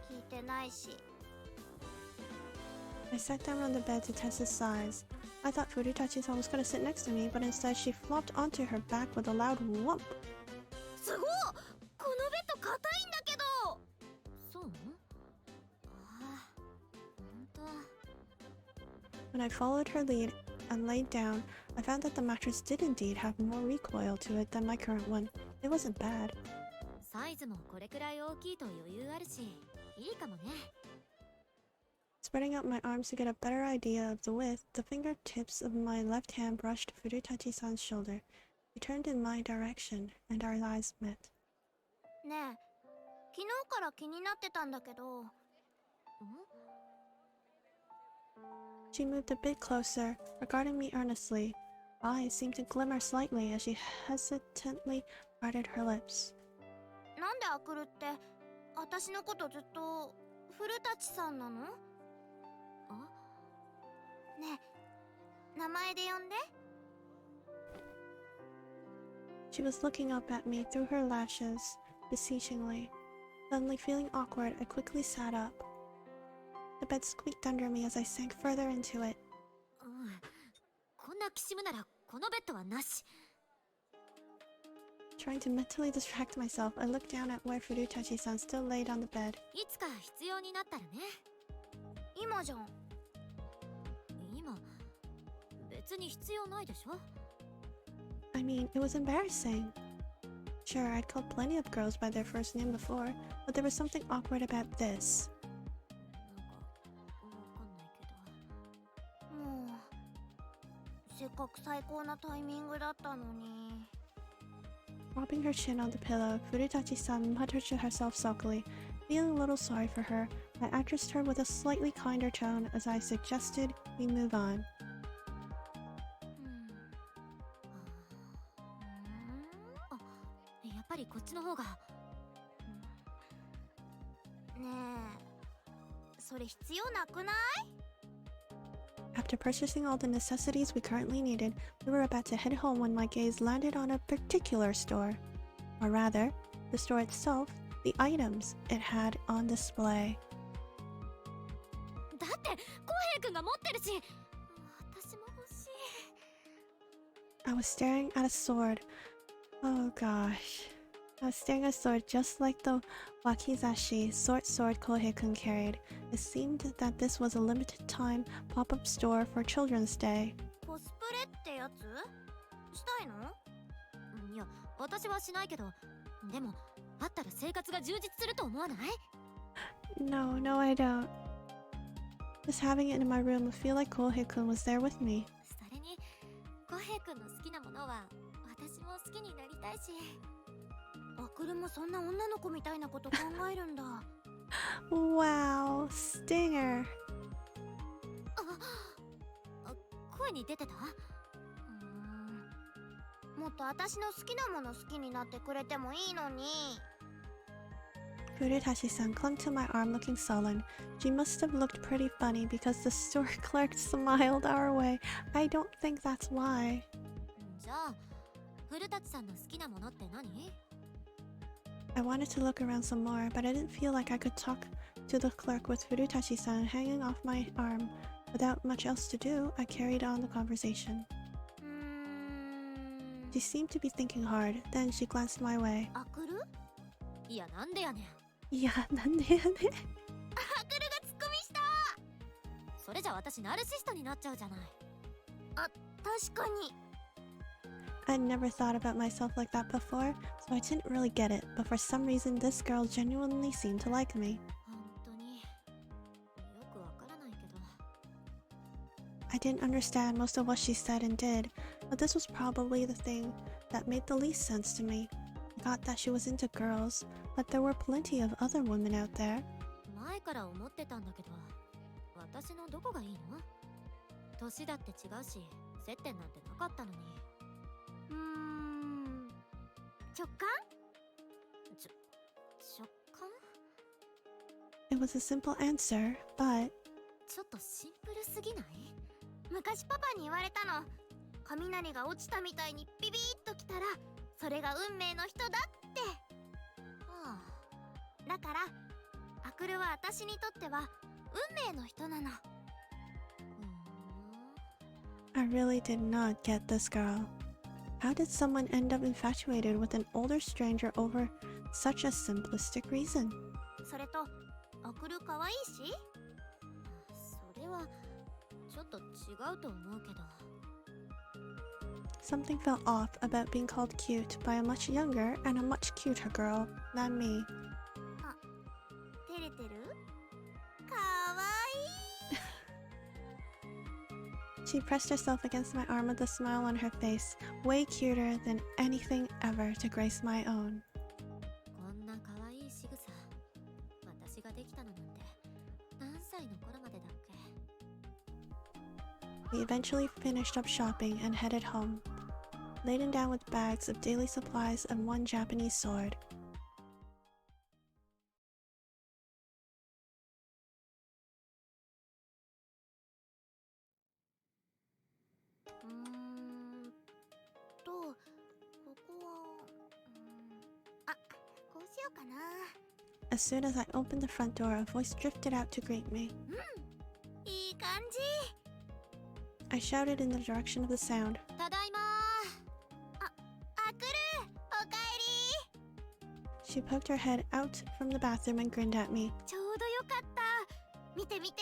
聞いてないし。I sat down on the bed to test its size. I thought Furutachi-san was going to sit next to me, but instead she flopped onto her back with a loud whump. すごい！このベッド硬いんだけど。そう？ああ、ほんと。When I followed her lead and laid down, I found that the mattress did indeed have more recoil to it than my current one. It wasn't bad. サイズもこれくらい大きいと余裕あるし、いいかもね。Spreading out my arms to get a better idea of the width, the fingertips of my left hand brushed Furutachi-san's shoulder. He turned in my direction, and our eyes met. ねえ、昨日から気になってたんだけど。She moved a bit closer, regarding me earnestly. Eyes seemed to glimmer slightly as she hesitantly parted her lips. なんでアクルって私のことずっと古舘さんなの？ねえ、名前で呼んで。She was looking up at me through her lashes, beseechingly. Suddenly feeling awkward, I quickly sat up. The bed squeaked under me as I sank further into it. こんなきしむならこのベッドはなし。Trying to mentally distract myself, I looked down at where Furutachi-san still laid on the bed. いつか必要になったらね。今じゃん。今、別に必要ないでしょ。I mean, it was embarrassing. Sure, I'd called plenty of girls by their first name before, but there was something awkward about this. なんかわかんないけど。もうせっかく最高なタイミングだったのに。Propping her chin on the pillow, Furutachi-san muttered to herself sulkily. Feeling a little sorry for her, I addressed her with a slightly kinder tone as I suggested we move on. やっぱりこっちの方が。ねえ、それ必要なくない？ After purchasing all the necessities we currently needed, we were about to head home when my gaze landed on a particular store. Or rather, the store itself, the items it had on display. だって浩平君が持ってるし、私も欲しい。I was staring at a sword. Oh gosh. I was staring at a sword just like the wakizashi sword Kohei-kun carried. It seemed that this was a limited time pop-up store for Children's Day. コスプレってやつ？したいの？いや、私はしないけど、でもあったら生活が充実すると思わない？ No, I don't. Just having it in my room would feel like Kohei-kun was there with me. それに、浩平君の好きなものは私も好きになりたいし。アクルもそんな女の子みたいなこと考えるんだ。Wow, stinger. 声に出てた？もっと私の好きなもの好きになってくれてもいいのに。Furutashi-san clung to my arm looking sullen. She must have looked pretty funny because the store clerk smiled our way. I don't think that's why. じゃあ、古舘さんの好きなものって何？ I wanted to look around some more, but I didn't feel like I could talk to the clerk with Furutashi-san hanging off my arm. Without much else to do, I carried on the conversation. She seemed to be thinking hard, then she glanced my way. アクル？いや、なんでやねん。いや、なんでやねん。アクルがツッコミした。それじゃ私ナルシストになっちゃうじゃない。あ、確かに。I'd never thought about myself like that before, so I didn't really get it, but for some reason this girl genuinely seemed to like me. 本当によくわからないけど I didn't understand most of what she said and did, but this was probably the thing that made the least sense to me. I got that she was into girls, but there were plenty of other women out there. 前から思ってたんだけど私のどこがいいの？年だって違うし接点なんてなかったのに直感？直感？ It was a simple answer, but ちょっとシンプルすぎない？昔パパに言われたの。雷が落ちたみたいにビビーッときたらそれが運命の人だって。はだからアクルは私にとっては運命の人なの。あ I really did not get this girl. How did someone end up infatuated with an older stranger over such a simplistic reason? それとアクル可愛いし。それはちょっと違うと思うけど Something felt off about being called cute by a much younger and a much cuter girl than me. 照れてる？可愛い。 She pressed herself against my arm with a smile on her face, way cuter than anything ever to grace my own. こんな可愛い仕草私ができたのなんて何歳の頃までだっけ We eventually finished up shopping and headed home, laden down with bags of daily supplies and one Japanese sword. As soon as I opened the front door, a voice drifted out to greet me. いい感じ。 I shouted in the direction of the sound. ただいまアクル、おかえり。 She poked her head out from the bathroom and grinned at me. ちょうどよかった。見て見て。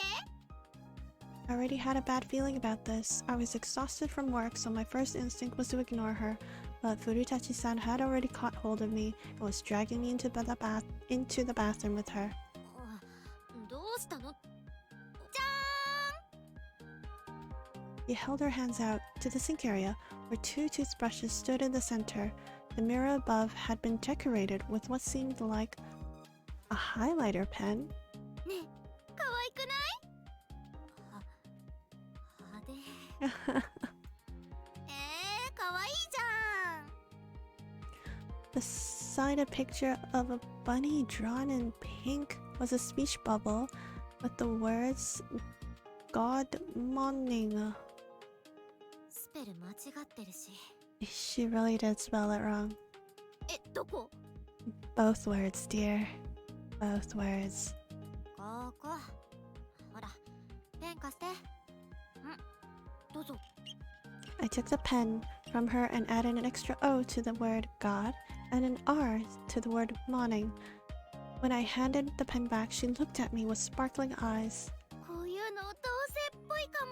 I already had a bad feeling about this. I was exhausted from work, so my first instinct was to ignore her. But Furutachi-san had already caught hold of me and was dragging me into the bathroom with her. どうしたの She held her hands out to the sink area, where two toothbrushes stood in the center. The mirror above had been decorated with what seemed like a highlighter pen. ねえ、可愛くない？派手可愛いじゃん。 Beside a picture of a bunny drawn in pink was a speech bubble with the words "God morning." スペル間違ってるし She really did spell it wrong. どこ？ Both words, dear. Both words. ここほらペン貸してどうぞ。 I took the pen from her and added an extra O to the word God and an R to the word morning. When I handed the pen back, she looked at me with sparkling eyes. こういうの同性っぽいかも。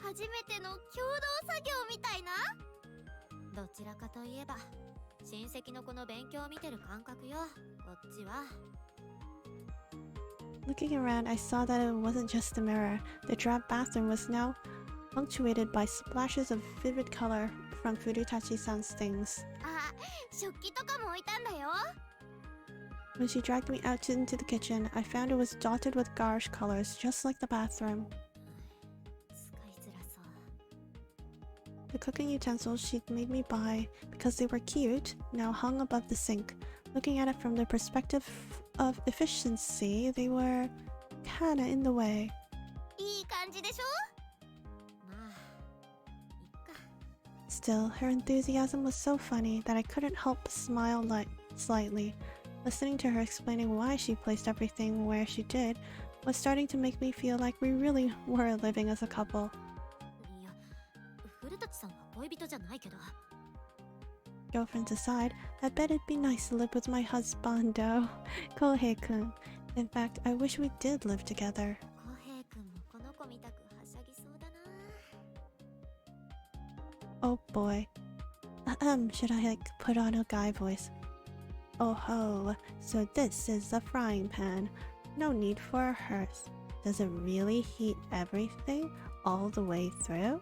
初めての共同作業みたいな。どちらかといえば親戚の子の勉強を見てる感覚よこっちは Looking around, I saw that it wasn't just the mirror. The drab bathroom was now punctuated by splashes of vivid color from Furutachi-san's things. あ、食器とかも置いたんだよ。 When she dragged me out into the kitchen, I found it was dotted with garish colors, just like the bathroom. 使いづらそう The cooking utensils she'd made me buy because they were cute now hung above the sink. Looking at it from the perspective of efficiency, they were kinda in the way. いい感じでしょ？まあいっか Still, her enthusiasm was so funny that I couldn't help but smile slightly. Listening to her explaining why she placed everything where she did was starting to make me feel like we really were living as a couple. いや古舘さんは恋人じゃないけど Girlfriends aside, I bet it'd be nice to live with my husbando, Kohei-kun. In fact, I wish we did live together. 浩平君もこの子みたくはしゃぎそうだな Oh boy. Should I put on a guy voice? Oh ho, so this is the frying pan. No need for a hearth. Does it really heat everything all the way through?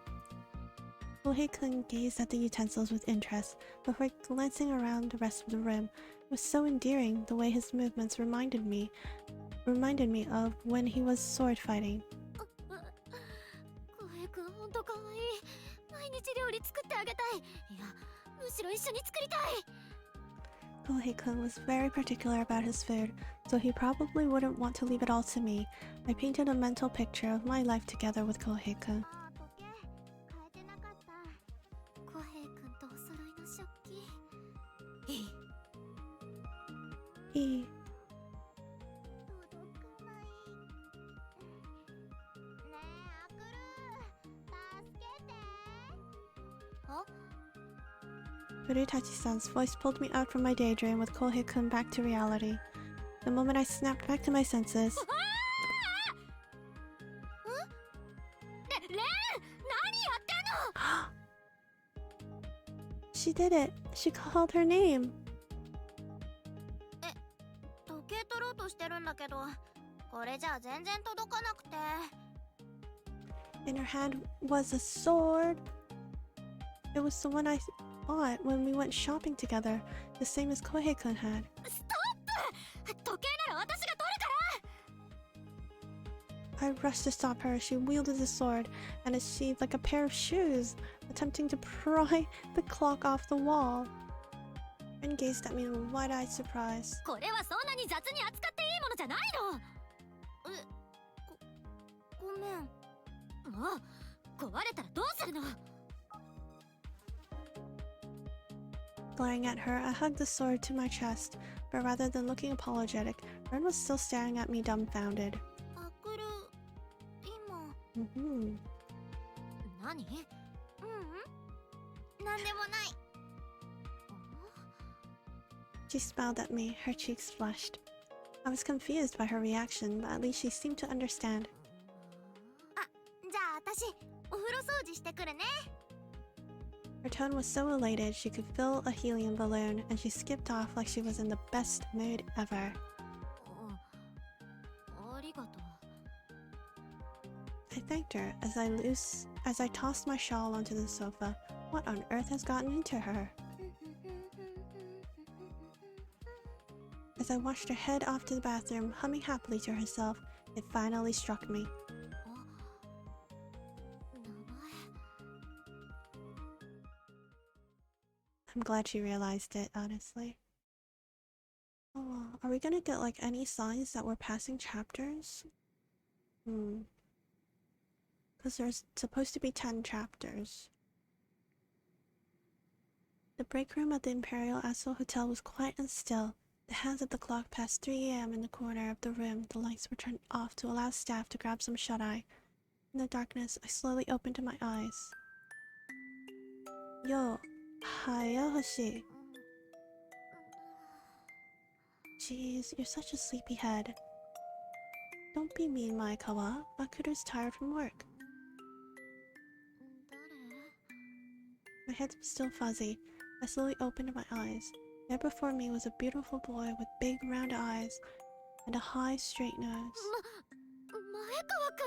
Kohei-kun gazed at the utensils with interest before glancing around the rest of the room. It was so endearing the way his movements reminded me of when he was sword fighting. 浩平くんほんとかわいい。毎日料理作ってあげたい。いや、むしろ一緒に作りたい。Kohei-kun was very particular about his food, so he probably wouldn't want to leave it all to me. I painted a mental picture of my life together with Kohei-kun. あー、時計変えてなかった。浩平くんとお揃いの食器。いい。He 届かない。ねえ、アクル、助けて。あ、 Furutachi-san's voice pulled me out from my daydream with Kohei-kun back to reality. The moment I snapped back to my senses, レン、何やってんの。 she did it! She called her name! 時計取ろうとしてるんだけど、これじゃ全然届かなくて。 In her hand was a sword! It was the one I bought when we went shopping together, the same as Kohei-kun had. ストップ。時計なら私が取るから。 I rushed to stop her as she wielded the sword, and it sheathed like a pair of shoes, attempting to pry the clock off the wall. Ren gazed at me in wide-eyed surprise. これはそんなに雑に扱っていいものじゃないの。ごめん。もう壊れたらどうするの。 Glaring at her, I hugged the sword to my chest, but rather than looking apologetic, Ren was still staring at me dumbfounded. アクル、今。Mm-hmm. 何？なんでもない。 She smiled at me, her cheeks flushed. I was confused by her reaction, but at least she seemed to understand. あ、じゃあ私お風呂掃除してくるね。 Her tone was so elated she could fill a helium balloon, and she skipped off like she was in the best mood ever. ありがとう。 I thanked her as I tossed my shawl onto the sofa. What on earth has gotten into her? As I watched her head off to the bathroom, humming happily to herself, it finally struck me. 名前。 I'm glad she realized it, honestly. Oh, are we gonna get any signs that we're passing chapters? Because there's supposed to be 10 chapters. The break room at the Imperial Asso Hotel was quiet and still. The hands of the clock passed 3 a.m. in the corner of the room. The lights were turned off to allow staff to grab some shut-eye. In the darkness, I slowly opened my eyes. Yo, hiya, Hoshi. Jeez, you're such a sleepyhead. Don't be mean, Maekawa. Makuru's tired from work. 誰？ My head was still fuzzy. I slowly opened my eyes. There before me was a beautiful boy with big round eyes and a high straight nose. 前川く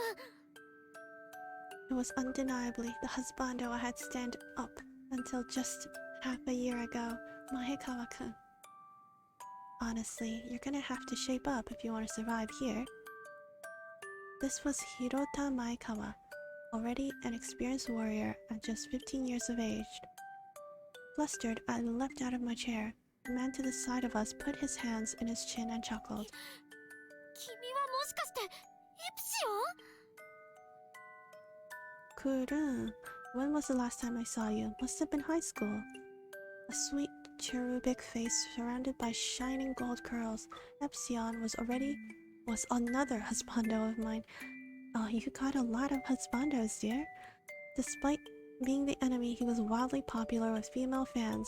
ん。 It was undeniably the husbando I had stand up until just half a year ago, Maekawa-kun. Honestly, you're gonna have to shape up if you want to survive here. This was Hirota Maekawa, already an experienced warrior at just 15 years of age. Flustered, I leapt out of my chair. The man to the side of us put his hands in his chin and chuckled. 君はもしかしてイプシオン？ Kurun, when was the last time I saw you? Must have been high school. A sweet, cherubic face surrounded by shining gold curls. Epsilon was another husbando of mine. Oh, you got a lot of husbandos, dear. Despite being the enemy, he was wildly popular with female fans.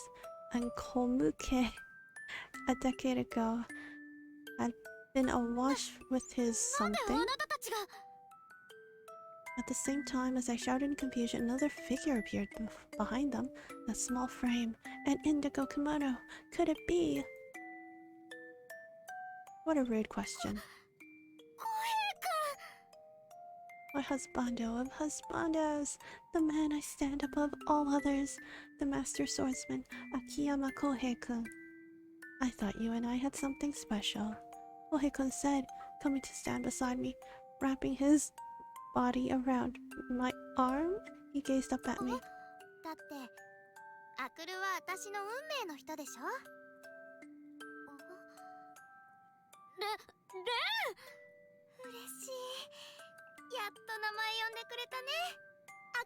And Komuke, a decade ago, had been awash with his なんであ something. なたたちが。At the same time as I shouted in confusion, another figure appeared behind them. A small frame, an indigo kimono. Could it be? What a rude question. My husbando of husbandos, the man I stand above all others, the master swordsman, Akiyama Kohei-kun. I thought you and I had something special. Kohei-kun said, coming to stand beside me, wrapping his body around my arm. He gazed up at me. だってアクルは私の運命の人でしょ。レン嬉しい。やっと名前呼んでくれたね、ア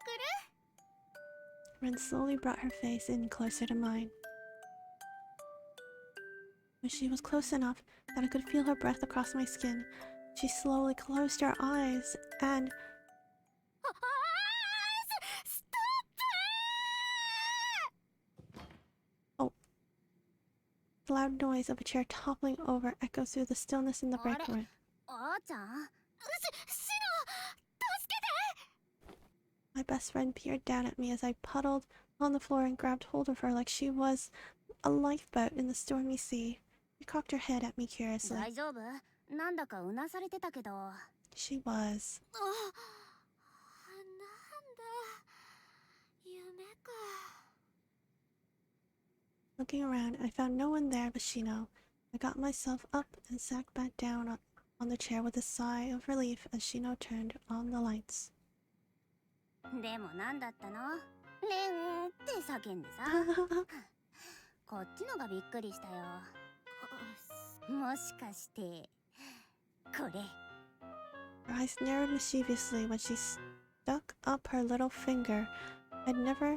クル。 Ren slowly brought her face in closer to mine. When she was close enough that I could feel her breath across my skin, she slowly closed her eyes and... Oh. The loud noise of a chair toppling over echoes through the stillness in the break room. あーちゃん、シノ、助けて。 My best friend peered down at me as I puddled on the floor and grabbed hold of her like she was a lifeboat in the stormy sea. She cocked her head at me curiously. 大丈夫？なんだかうなされてたけど。She was. なんだ、夢か。 Looking around, I found no one there but Shino. I got myself up and sat back down on the chair with a sigh of relief as Shino turned on the lights. でもなんだったの？ねんって叫んでさ。こっちのがびっくりしたよ。もしかして、これ。 Her eyes narrowed mischievously when she stuck up her little finger. I'd never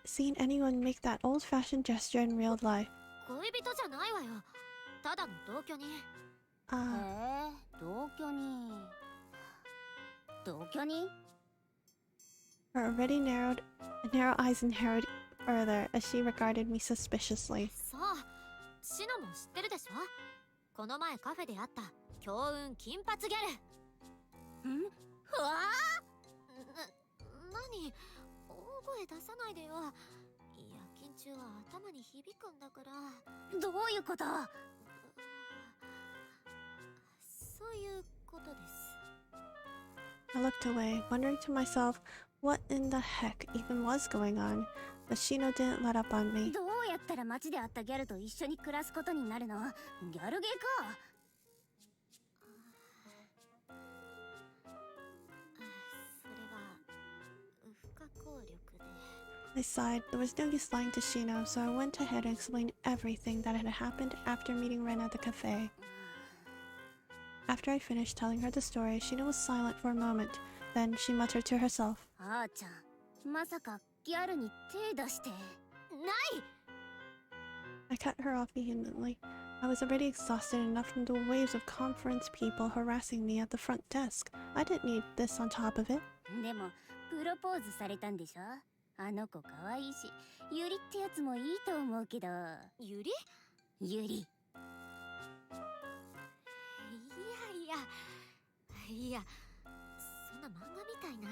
seen anyone make that old-fashioned gesture in real life. 恋人じゃないわよ。ただの同居人。同居人。同居人？ Her already narrow eyes narrowed further as she regarded me suspiciously. そう、シノも知ってるでしょ。この前カフェで会った強運金髪ギャル。ん？わあ？何？大声出さないでよ。夜勤中は頭に響くんだから。どういうこと？そういうことです。 I looked away, wondering to myself what in the heck even was going on, but Shino didn't let up on me. どうやったら街で会ったギャルと一緒に暮らすことになるの？ギャルゲーか？それは不可抗力で。 I sighed. There was no use lying to Shino, so I went ahead and explained everything that had happened after meeting Ren at the cafe. After I finished telling her the story, Shino was silent for a moment. Then she muttered to herself. あーちゃん、まさかギャルに手出して。ない！ I cut her off vehemently. I was already exhausted enough from the waves of conference people harassing me at the front desk. I didn't need this on top of it. でも、プロポーズされたんでしょ？あの子可愛いし、ユリってやつもいいと思うけど。ユリ？ユリ。いや、そんな漫画みたいな。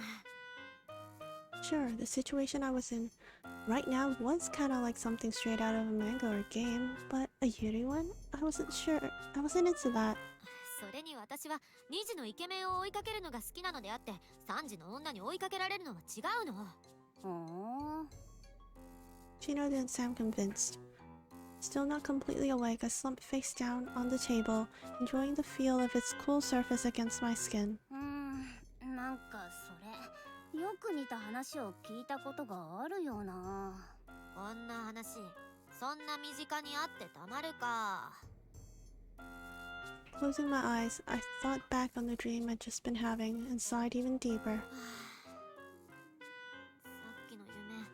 Sure, the situation I was in right now was kinda like something straight out of a manga or game, but a Yuri one? I wasn't sure. I wasn't into that. それに私は2時のイケメンを追いかけるのが好きなのであって、3時の女に追いかけられるのは違うの。Shino didn't sound convinced. Still not completely awake, I slumped face down on the table, enjoying the feel of its cool surface against my skin. なんかそれ、よく似た話を聞いたことがあるよな。こんな話、そんな身近にあってたまるか。 Closing my eyes, I thought back on the dream I'd just been having and sighed even deeper. さっきの夢、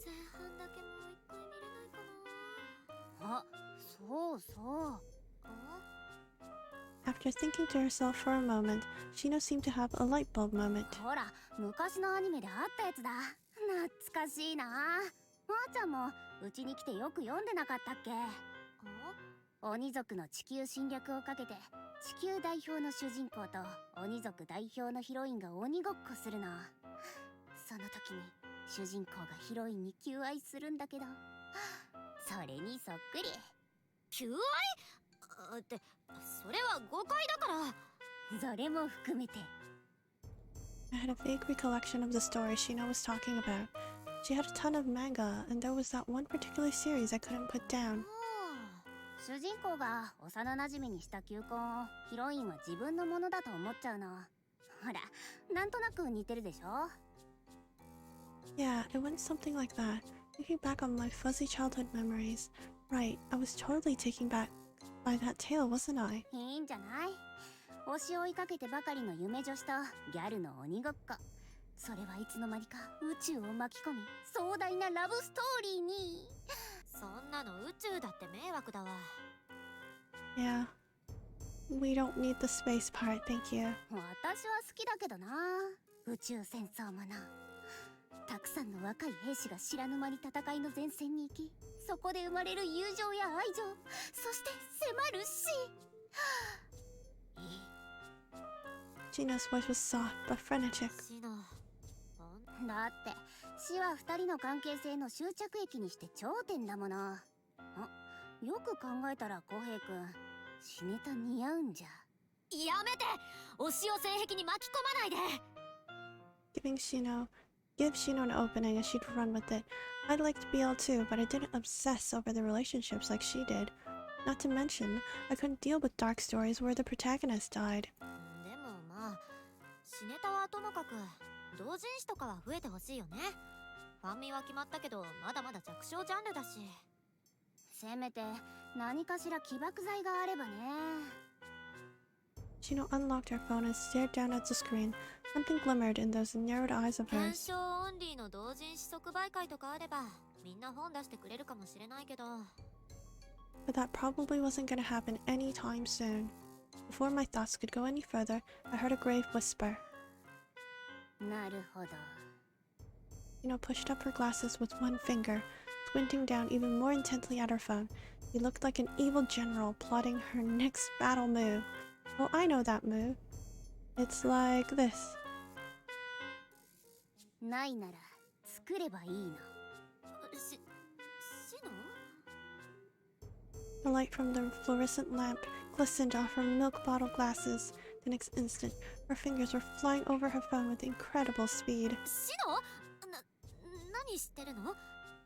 前半だけもう一回見れないかな。あ、そうそう。 After thinking to herself for a moment, Shino seemed to have a light bulb moment. ほら、昔のアニメであったやつだ。懐かしいな。あーちゃんもうちに来てよく読んでなかったっけ？鬼族の地球侵略をかけて地球代表の主人公と鬼族代表のヒロインが鬼ごっこするの。その時に主人公がヒロインに求愛するんだけど、それにそっくり。求愛ってそれは誤解だから。それも含めて。 I had a vague recollection of the story Shino was talking about. She had a ton of manga, and there was that one particular series I couldn't put down. 主人公が幼馴染にした球根をヒロインは自分のものだと思っちゃうの。ほら、なんとなく似てるでしょ? Yeah, it went something like that. Thinking back on my fuzzy childhood memories. Right, I was totally taken back by that tale, wasn't I? いいんじゃない？推しを追いかけてばかりの夢女子とギャルの鬼ごっこ。それはいつの間にか宇宙を巻き込み壮大なラブストーリーに。そんなの宇宙だって迷惑だわ。 Yeah. We don't need the space part, thank you. 私は好きだけどな、宇宙戦争もの。たくさんの若い兵士が知らぬ間に戦いの前線に行き、そこで生まれる友情や愛情、そして迫る死。Shino's voice was soft but frenetic. シノ、だって死は二人の関係性の終着駅にして頂点だもの。よく考えたら小平くん、死ネタ似合うんじゃ。やめて、推しを性癖に巻き込まないで。Give Shino an opening and she'd run with it. I'd liked BL too, but I didn't obsess over the relationships like she did. Not to mention, I couldn't deal with dark stories where the protagonist died. でもまあ、シネタはともかく同人誌とかは増えてほしいよね。ファンミは決まったけどまだまだ弱小ジャンルだし。せめて何かしら起爆剤があればね。 Shino unlocked her phone and stared down at the screen. Something glimmered in those narrowed eyes of 検 hers. 証オンリーの同人誌即売会とかあればみんな本出してくれるかもしれないけど。 But that probably wasn't going to happen anytime soon. Before my thoughts could go any further, I heard a grave whisper. なるほど。 Shino pushed up her glasses with one finger, squinting down even more intently at her phone. She looked like an evil general plotting her next battle move. Oh, I know that move. It's like this. ないなら作ればいいの。シノ？ The light from the fluorescent lamp glistened off her milk bottle glasses. The next instant, her fingers were flying over her phone with incredible speed. シノ？何してるの？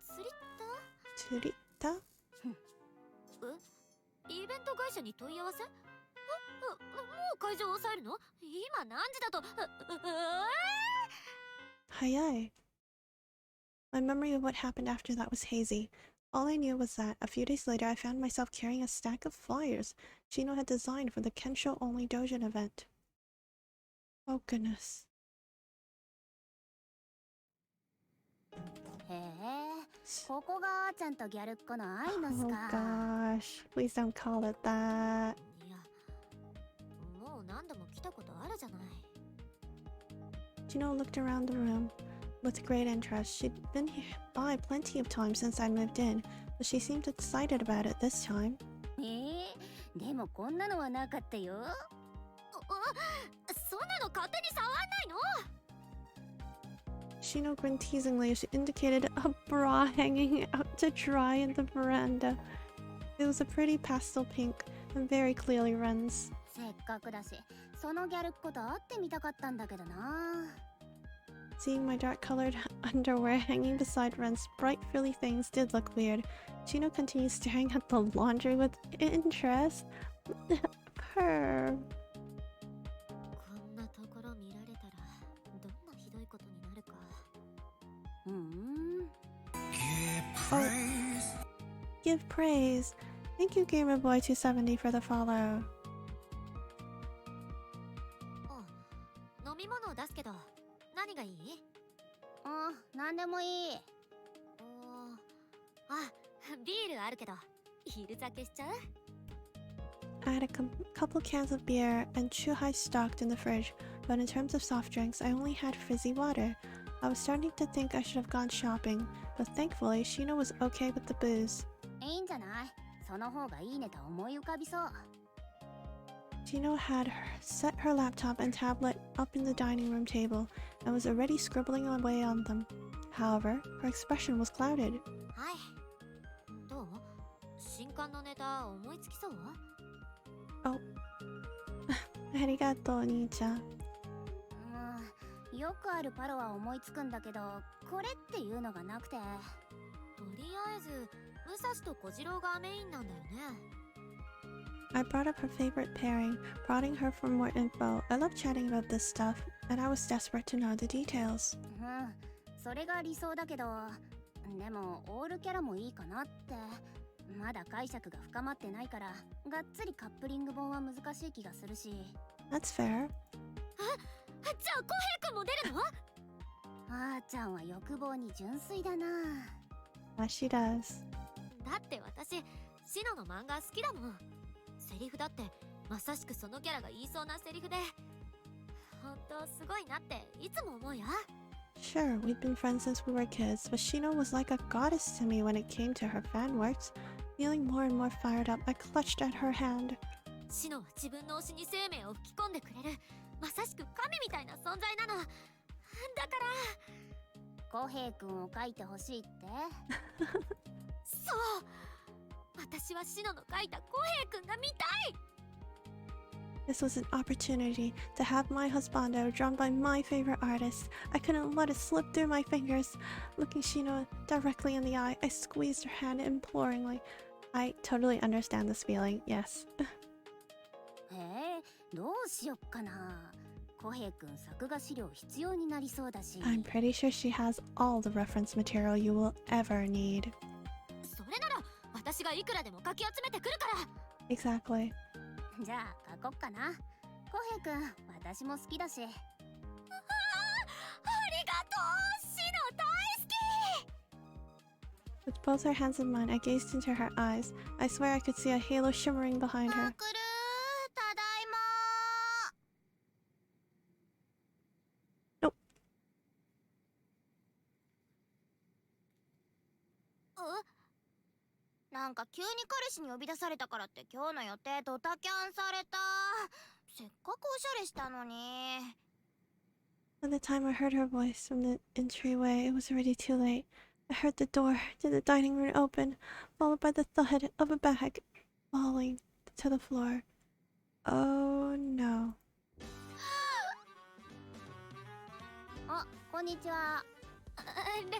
釣りた？ Turita? イベント会社に問い合わせ？もう会場を抑えるの？今何時だとHayai. My memory of what happened after that was hazy. All I knew was that, a few days later, I found myself carrying a stack of flyers Shino had designed for the Kensho-only Dojin event. Oh goodness. へえ、ここがあーちゃんとギャルっ子の愛の巣 Oh か。 gosh, please don't call it that. いや、もう何度も来たことあるじゃない。 Shino looked around the room with great interest. She'd been by plenty of times since I moved in, but she seemed excited about it this time. でもこんなのはなかったよ。そんなの勝手に触んないの？ Shino grinned teasingly as she indicated a bra hanging out to dry in the veranda. It was a pretty pastel pink and very clearly runs. せっかくだし、そのギャルっ子と会ってみたかったんだけどな。 Seeing my dark-colored underwear hanging beside Ren's bright frilly things did look weird. Shino continued staring at the laundry with interest. Purr. こんなところ見られたらどんなひどいことになるか。Give praise. Thank you, GamerBoy270, for the follow. 飲み物を出すけど何がいい？なんでもいい。ビールあるけど昼酒しちゃう？ I had a couple cans of beer and chuhai stocked in the fridge, but in terms of soft drinks, I only had fizzy water. I was starting to think I should have gone shopping, but thankfully, Shino was okay with the booze. いいんじゃない？その方がいいネタ思い浮かびそう。 Chino had set her laptop and tablet up in the dining room table and was already scribbling away on them. However, her expression was clouded. はい。どう？新刊のネタ思いつきそう？ Oh. ありがとう、兄ちゃん。よくあるパロは思いつくんだけど、これっていうのがなくて。とりあえず、武蔵と小次郎がメインなんだよね。I brought up her favorite pairing, prodding her for more info. I love chatting about this stuff, and I was desperate to know the details. それが理想だけど、でもオールキャラもいいかなって。まだ解釈が深まってないから、がっつりカップリング本は難しい気がするし。That's fair. じゃあ浩平君も出るの？あーちゃんは欲望に純粋だな。As she does. だって私、シノの漫画好きだもん。セリフだってまさしくそのキャラが言いそうなセリフで、本当すごいなっていつも思うよ。Sure, we'd been friends since we were kids, but Shino was like a goddess to me when it came to her fan works. Feeling more and more fired up, I clutched at her hand. シノは自分の推しに生命を吹き込んでくれる、まさしく神みたいな存在なの。だから浩平君を描いてほしいって。そう、私はシノの描いた浩平君が見たい。 This was an opportunity to have my husbando drawn by my favorite artist. I couldn't let it slip through my fingers. Looking Shino directly in the eye, I squeezed her hand imploringly. I totally understand this feeling, yes. どうしよっかな。浩平君作画資料必要になりそうだし。 I'm pretty sure she has all the reference material you will ever need. それなら私がいくらでもかき集めてくるから。 Exactly. じゃあ書こっかな。浩平君私も好きだし。ありがとう、シノ大好き。 With both her hands in mine, I gazed into her eyes. I swear I could see a halo shimmering behind her. くるただいま。 Nope. なんか急に彼氏に呼び出されたからって今日の予定ドタキャンされた。せっかくおしゃれしたのに。 By the time I heard her voice from the entryway, it was already too late. I heard the door to the dining room open, followed by the thud of a bag falling to the floor. Oh no. あ、こんにちは。レン、違う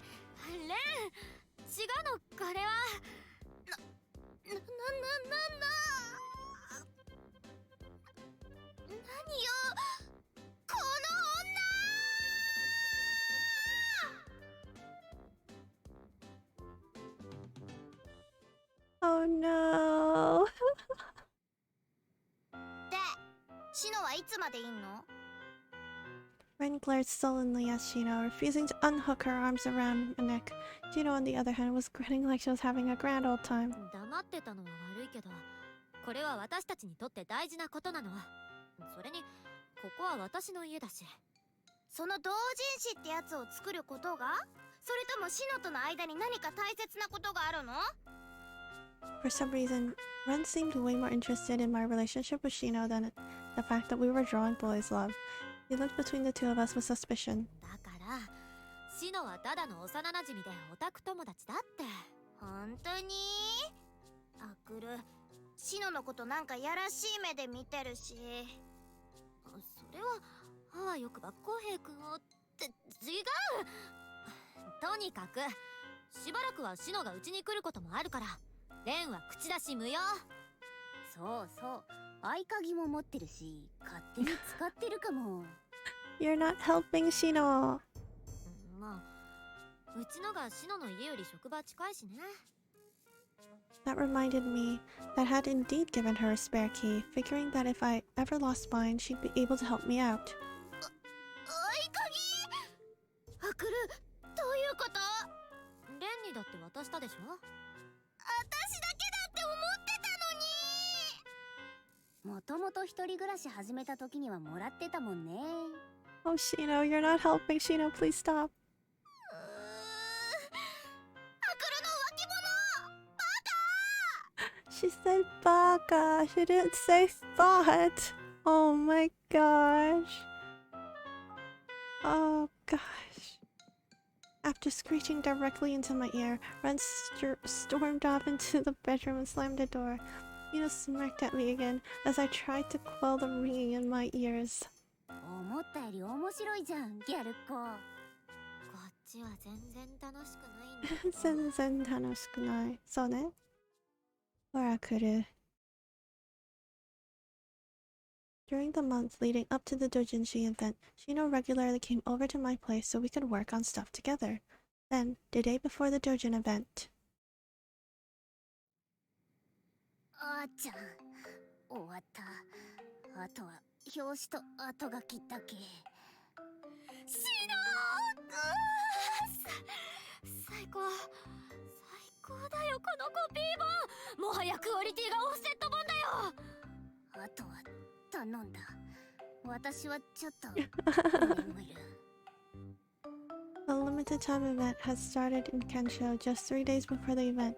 の、これは。なんだ何よ、この Oh no. で、シノはいつまでいんの？ Ren glared sullenly at Shino, refusing to unhook her arms around my neck. Shino, on the other hand, was grinning like she was having a grand old time. 黙ってたのは悪いけど、これは私たちにとって大事なことなの。それにここは私の家だし。その同人誌ってやつを作ることが？それともシノとの間に何か大切なことがあるの？ For some reason, Ren seemed way more interested in my relationship with Shino than the fact that we were drawing boys' love. He looked between the two of us with suspicion. だからシノはただの幼なじみでオタク友達だって。本当に？あくる、シノのことなんかやらしい目で見てるし。それはあわよくば浩平君をって違う。とにかくしばらくはシノがうちに来ることもあるから、レンは口出し無用。そうそう、合鍵も持ってるし勝手に使ってるかも。 You're not helping Shino. まあうちのがシノの家より職場近いしね。 That reminded me that I had indeed given her a spare key, figuring that if I ever lost mine, she'd be able to help me out. 合鍵？あくる、どういうこと？レンにだって渡したでしょ。私だけだって思ってたのに。もともと一人暮らし始めた時にはもらってたもんね。 Oh, Shino, you're not helping. Shino, please stop. あくるの浮気者！バカ！ She said baka. She didn't say thought. Oh my gosh. Oh gosh. After screeching directly into my ear, Ren stormed off into the bedroom and slammed the door. Nina smirked at me again as I tried to quell the ringing in my ears. 思ったより面白いじゃんギャルっ子。こっちは全然楽しくないんだけど。全然楽しくない。そうね。ほら来る。During the month leading up to the doujinshi event, Shino regularly came over to my place so we could work on stuff together. Then, the day before the doujin event. あーちゃん終わった。あとは表紙と後書きだけ。シノ最高だよこのコピー本。もはやクオリティがオフセット本だよ。あとは頼んだ。私はちょっと眠いる。A limited time event had started in Kensho just 3 days before the event,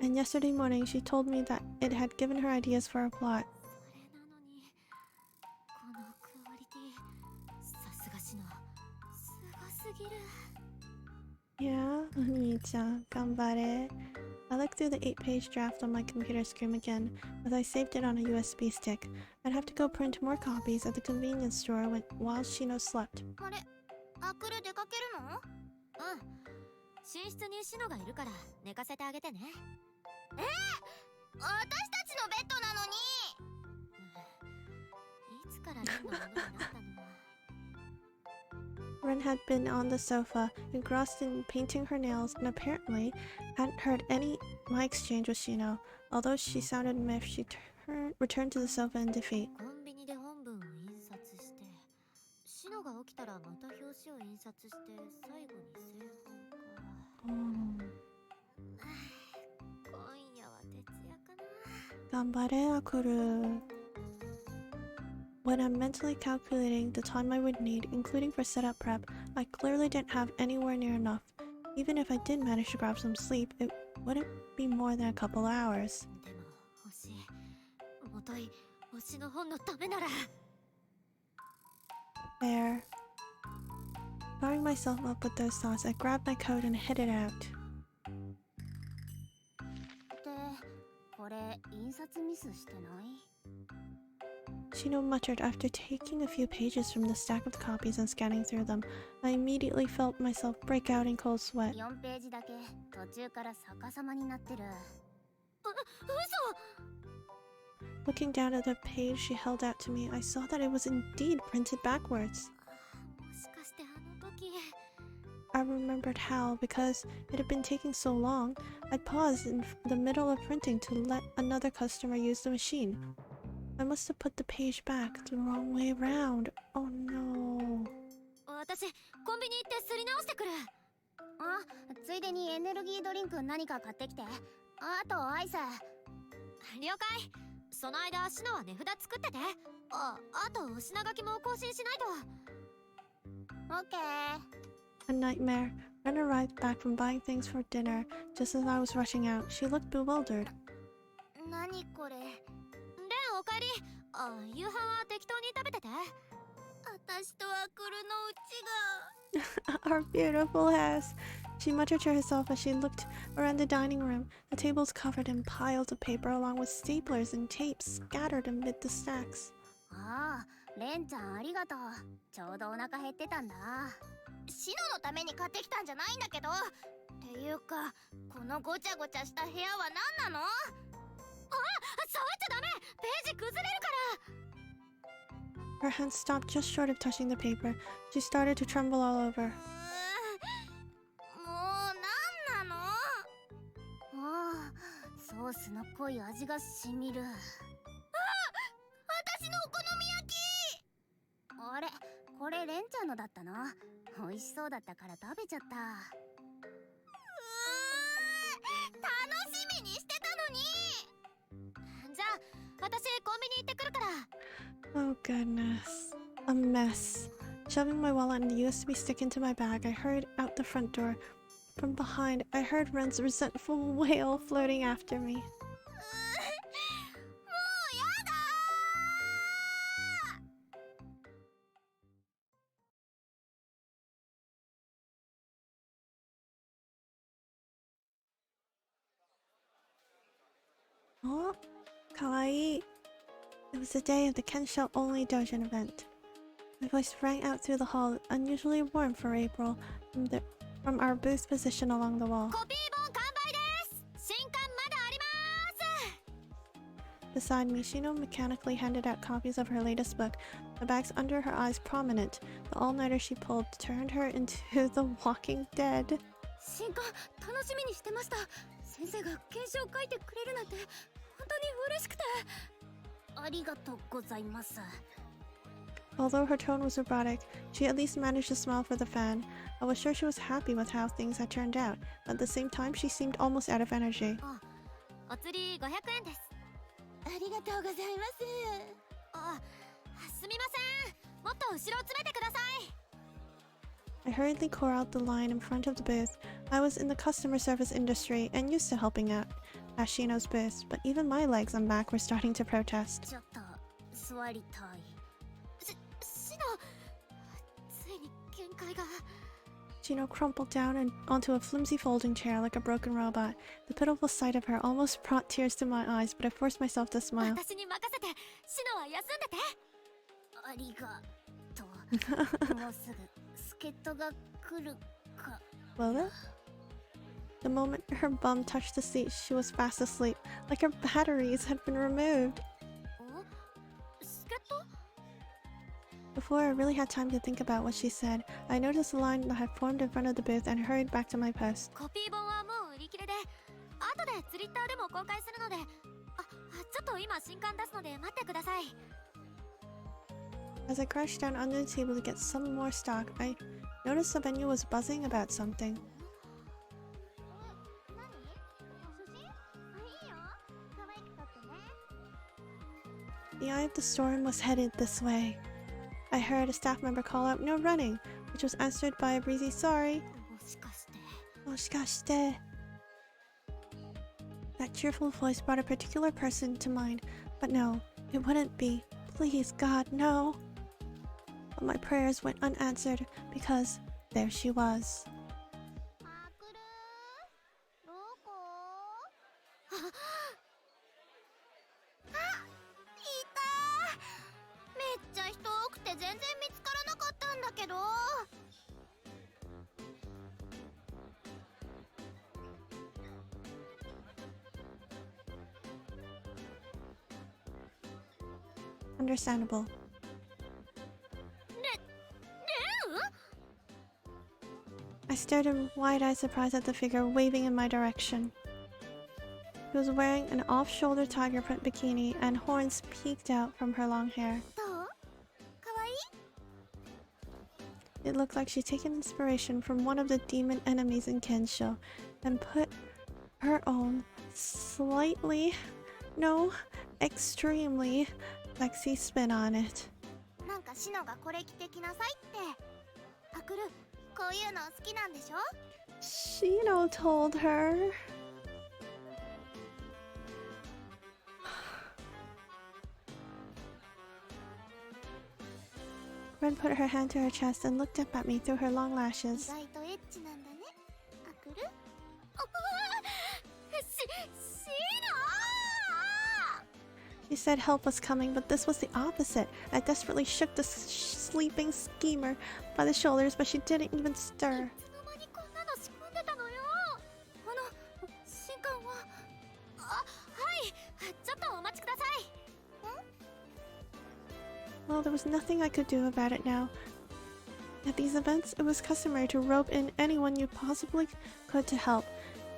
and yesterday morning she told me that it had given her ideas for a plot. それなのにこのクオリティさすがシノすごすぎる。 Yeah, Oni-chan, ganbare. I looked through the 8-page draft on my computer screen again, as I saved it on a USB stick. I'd have to go print more copies at the convenience store while Shino slept. あれアクル出かけるの？うん寝室にシノがいるから寝かせてあげてね。私たちのベッドなのに。いつからレンのものになったの？ Ren had been on the sofa, engrossed in painting her nails, and apparently hadn't heard my exchange with Shino. Although she sounded miffed, she returned to the sofa in defeat. コンビニで本文を印刷してシノが起きたらまた表紙を印刷して最後に製本か。今夜は徹夜かな。 Ganbare Akuru. When I'm mentally calculating the time I would need, including for setup prep, I clearly didn't have anywhere near enough. Even if I did manage to grab some sleep, it wouldn't be more than a couple hours. でも星もとい星の本のためなら。 There. Firing myself up with those thoughts, I grabbed my coat and headed out. でこれ印刷ミスしてない？ Shino muttered after taking a few pages from the stack of copies and scanning through them. I immediately felt myself break out in cold sweat. 4ページだけ途中から逆さまになってる。嘘。 Looking down at the page she held out to me, I saw that it was indeed printed backwards. もしかしてあの時。 I remembered how, because it had been taking so long, I'd paused in the middle of printing to let another customer use the machine. I must have put the page back the wrong way around. Oh no. 私コンビニ行ってすり直してくる。あ、ついでにエネルギードリンク何か買ってきて。あとアイス。了解。その間シノは値札作ってて。あとお品書きも更新しないと。オッケー。 A nightmare. Ren arrived back from buying things for dinner. Just as I was rushing out, she looked bewildered. 何これ？レンおかえり。夕飯は適当に食べてて。私とアクルのうちが。 Our beautiful house. She muttered to herself as she looked around the dining room. The tables covered in piles of paper along with staplers and tapes scattered amid the stacks. ああ、レンちゃんありがとう。ちょうどお腹減ってたんだ。シノのために買ってきたんじゃないんだけど。っていうか、このごちゃごちゃした部屋は何なの？触っちゃダメ。ページ崩れるから。 Her hand stopped just short of touching the paper. She started to tremble all over. もう何なの？ああ、ソースの濃い味がしみる。あ、私のお好み焼き。あれ、これレンちゃんのだったの？美味しそうだったから食べちゃった。楽しみにしてたのに。じゃあ私コンビニ行ってくるから。 Oh goodness. A mess. Shoving my wallet and the USB stick into my bag, I hurried out the front door. From behind, I heard Ren's resentful wail floating after me. Oh, kawaii. It was the day of the Kensho only Dojin event. My voice rang out through the hall, unusually warm for April, from our booth position along the wall. コピー本完売です。新刊まだあります。 Beside me, Shino mechanically handed out copies of her latest book, the bags under her eyes prominent. The all-nighter she pulled turned her into the Walking Dead. 新刊楽しみにしてました。先生が検証を書いてくれるなんて本当に嬉しくて。ありがとうございます。 Although her tone was robotic, she at least managed to smile for the fan. I was sure she was happy with how things had turned out, but at the same time she seemed almost out of energy. お釣り500円です。ありがとうございます。あ、すみません。もっと後ろ詰めてください。 I hurriedly corralled the line in front of the booth. I was in the customer service industry and used to helping out at Shino's booth, but even my legs and back were starting to protest. ちょっと座りたい。シノ、ついに限界が。 Shino crumpled down and onto a flimsy folding chair like a broken robot. The pitiful sight of her almost brought tears to my eyes, but I forced myself to smile. 私に任せて。シノは休んでて。ありがとう。もうすぐ助っ人が来るか。Will it? The moment her bum touched the seat, she was fast asleep, like her batteries had been removed. 助っ人？ Before I really had time to think about what she said, I noticed the line that had formed in front of the booth and hurried back to my post. コピー本はもう売り切れで、後でツリッターでも公開するので、ちょっと今新刊出すので待ってください。 As I crouched down under the table to get some more stock, I noticed the menu was buzzing about something. The eye of the storm was headed this way. I heard a staff member call out, "No running," which was answered by a breezy "Sorry." もしかして。 Moshikashite. That cheerful voice brought a particular person to mind, but no, it wouldn't be. Please, God, no. But my prayers went unanswered because there she was. どこ？いた！めっちゃ人多くて全然見つからなかったんだけど。 Understandable. I stared in wide-eyed surprise at the figure waving in my direction. She was wearing an off-shoulder tiger print bikini and horns peeked out from her long hair. どう？かわいい？ It looked like she'd taken inspiration from one of the demon enemies in Kensho and put her own slightly, no, extremely sexy spin on it. なんかシノがこれ着てきなさいって。パクル、こういうの好きなんでしょ？ Shino told her. Ren put her hand to her chest and looked up at me through her long 意 lashes. 外とエッチなんだね。パクル？シノ！ She said help was coming, but this was the opposite. I desperately shook the sleeping schemer by the shoulders, but she didn't even stir. いつの間にこんなの仕込んでたのよ。新刊は？はい、ちょっとお待ちください。 Well, there was nothing I could do about it now. At these events, it was customary to rope in anyone you possibly could to help,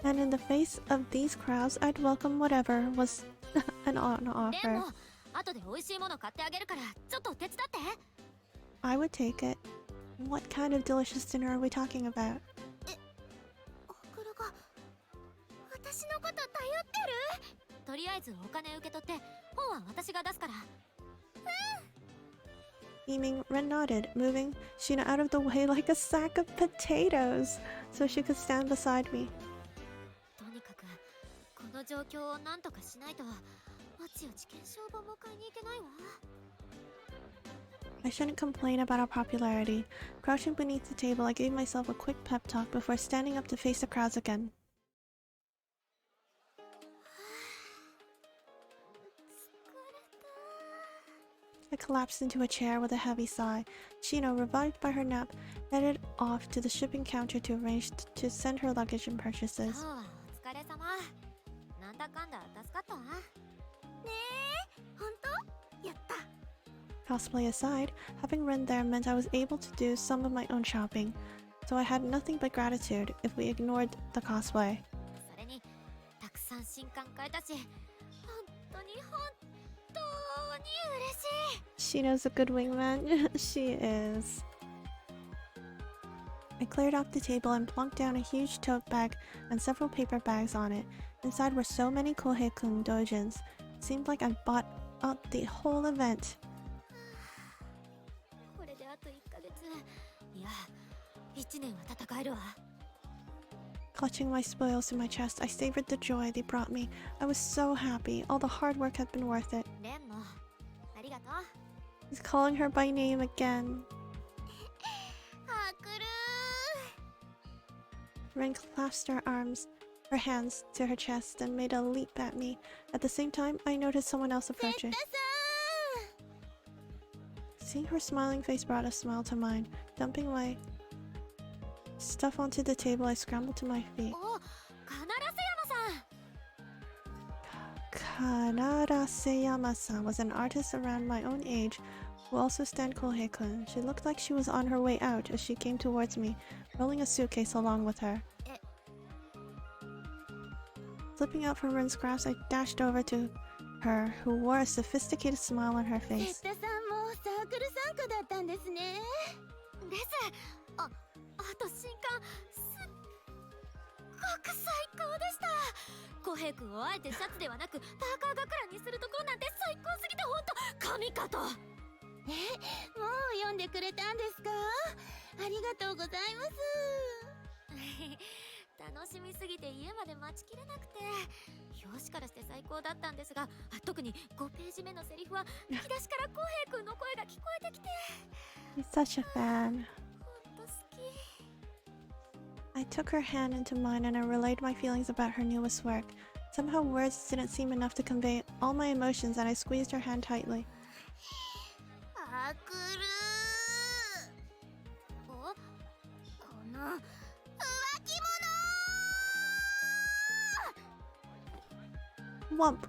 and in the face of these crowds, I'd welcome whatever was on で offer. も、後で美味しいもの買ってあげるから、ちょっと手伝って。 I would take it. What kind of delicious dinner are we talking about? パクルが私のこと頼ってる？とりあえずお金受け取って、本は私が出すから。 Beaming, Ren nodded, moving Sheena out of the way like a sack of potatoes so she could stand beside me. とにかく、この状況をなんとかしないと、おちおち検証本も買いに行けないわ。 I shouldn't complain about our popularity. Crouching beneath the table, I gave myself a quick pep talk before standing up to face the crowds again. collapsed into a chair with a heavy sigh. Shino, revived by her nap, headed off to the shipping counter to arrange to send her luggage and purchases. 今日はお疲れ様。なんだかんだ助かったわ。ねえ、ほんと？やった。 Cosplay aside, having run there meant I was able to do some of my own shopping, so I had nothing but gratitude if we ignored the cosplay. それにたくさん新刊買えたし、本当に嬉しい。 Shino's a good wingman. She is. I cleared off the table and plunked down a huge tote bag and several paper bags on it. Inside were so many Kohei-kun dojins. It seemed like I bought out the whole event. これであと1ヶ月。いや、1年は戦えるわ。 Clutching my spoils in my chest, I savored the joy they brought me. I was so happy. All the hard work had been worth it. レンもありがとう。 He's calling her by name again. はくる Ren clasped her hands to her chest and made a leap at me. At the same time, I noticed someone else ー。セッ approaching. タさ Seeing her smiling face brought a smile to mine. Dumping my stuff onto the table, I scrambled to my feet. お、カナラセヤマさん。 Kanara Seyama-san was an artist around my own age who also stand Kohei-kun. She looked like she was on her way out as she came towards me, rolling a suitcase along with her. Slipping out from Ren's grasp, I dashed over to her, who wore a sophisticated smile on her セッ face. タさんもサークル参加だったんですね。です。あと新刊すっごく最高でした。コヘイ君をあえてシャツではなくパーカー学ランにするところなんて最高すぎてほんと神かと。もう読んでくれたんですか？ありがとうございます。楽しみすぎて家まで待ちきれなくて、表紙からして最高だったんですが、特に5ページ目のセリフは引き出しからコヘイ君の声が聞こえてきて、 He's such a fan. ほんと好き。 I took her hand into mine and I relayed my feelings about her newest work. Somehow words didn't seem enough to convey all my emotions and I squeezed her hand tightly. はくるお、この浮気 Whump!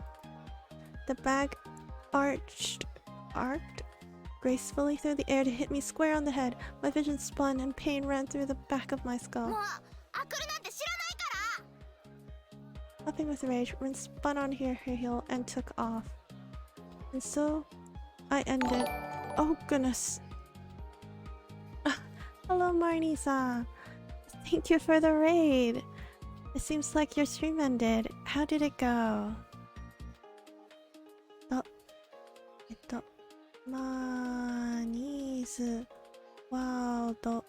The bag arced gracefully through the air to hit me square on the head. My vision spun and pain ran through the back of my 物 skull. もうあくるなんて知らないから Puffing with rage, Rin spun on her heel and took off. And so I ended. Oh goodness. Hello, Marnie-san. Thank you for the raid. It seems like your stream ended. How did it go? Marnie's World.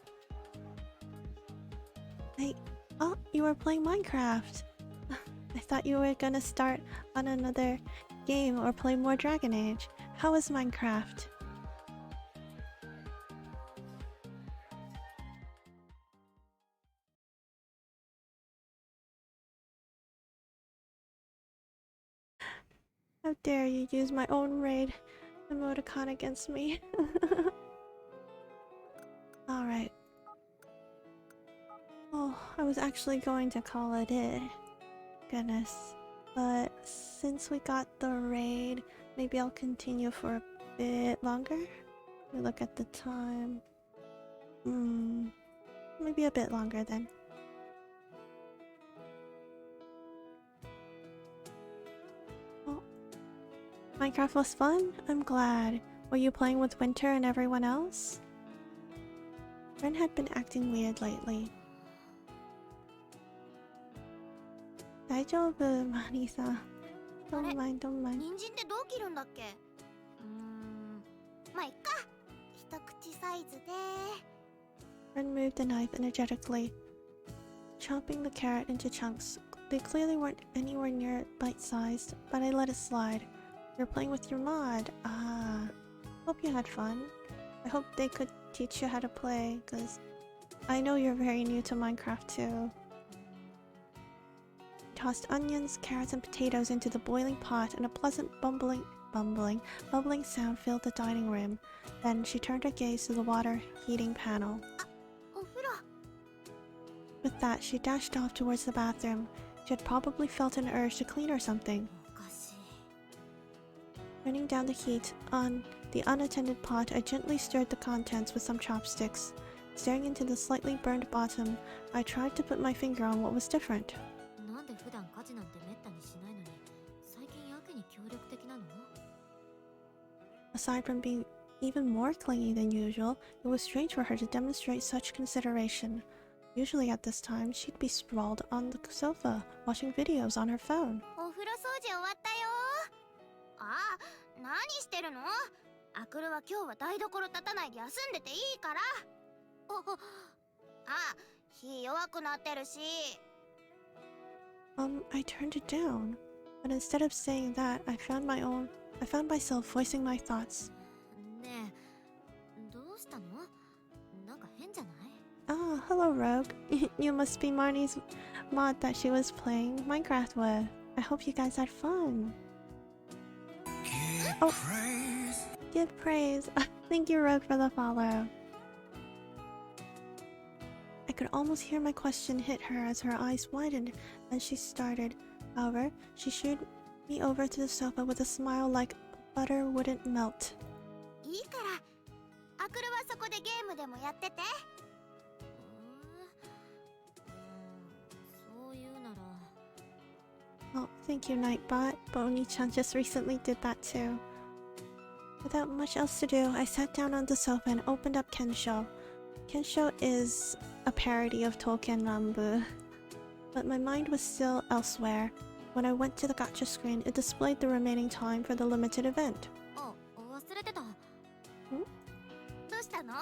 Oh, you were playing Minecraft. I thought you were gonna start on another game or play more Dragon Age. How was Minecraft? How dare you use my own raid emoticon against me? Alright. Oh, I was actually going to call it it. Goodness. But since we got the raid, maybe I'll continue for a bit longer? Let me look at the time. Maybe a bit longer then. Oh. Minecraft was fun? I'm glad. Were you playing with Winter and everyone else? Ren had been acting weird lately. 大丈夫、マリーさん。Don't mind, don't mind. 人参ってどう切るんだっけ？まあいっか。一口サイズで。 Ren moved the knife energetically, chopping the carrot into chunks. They clearly weren't anywhere near bite-sized, but I let it slide. You're playing with your mod. Ah. Hope you had fun. I hope they could teach you how to play, cause I know you're very new to Minecraft too. Tossed onions, carrots, and potatoes into the boiling pot, and a pleasant bubbling sound filled the dining room. Then she turned her gaze to the water heating panel. お風呂。 With that, she dashed off towards the bathroom. She had probably felt an urge to clean or something. おかしい。 Turning down the heat on the unattended pot, I gently stirred the contents with some chopsticks. Staring into the slightly burned bottom, I tried to put my finger on what was different. なんで普段家事なんてめったにしないのに最近やけに協力的なの？ Aside from being even more clingy than usual, it was strange for her to demonstrate such consideration. Usually at this time, she'd be sprawled on the sofa, watching videos on her phone. お風呂掃除終わったよ。ああ、何してるの？アクルは今日は台所立たないで休んでていいから。あ、火弱くなってるし。I turned it down, but instead of saying that, I found myself voicing my thoughts. ねえ、どうしたの？なんか変じゃない？ Ah, hello, Rogue. You must be Marnie's mod that she was playing Minecraft with. I hope you guys had fun. Oh, give praise. Thank you, Rogue, for the follow. I could almost hear my question hit her as her eyes widened and she started. However, she shooed me over to the sofa with a smile like butter wouldn't melt. いいから。アクルはそこでゲームでもやってて。そういうなら。 Oh, thank you, Nightbot. Bonnie-chan just recently did that too. Without much else to do, I sat down on the sofa and opened up Kensho. Kensho is a parody of Tolkien Rambu, but my mind was still elsewhere. When I went to the gacha screen, it displayed the remaining time for the limited event. あ、忘れてた。どうしたの？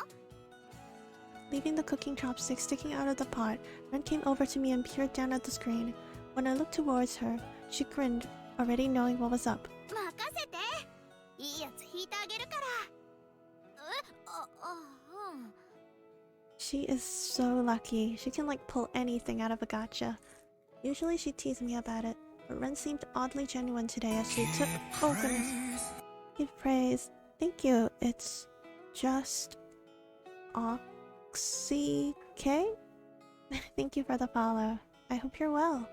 Leaving the cooking chopstick sticking out of the pot, Ren came over to me and peered down at the screen. When I looked towards her, she grinned, already knowing what was up. 任せて。いいやつ引いてあげるから。She is so lucky. She can like pull anything out of a gacha. Usually she'd tease me about it, but Ren seemed oddly genuine today as she took— Oh goodness. Give praise. Thank you. It's just Oxy K? Thank you for the follow. I hope you're well.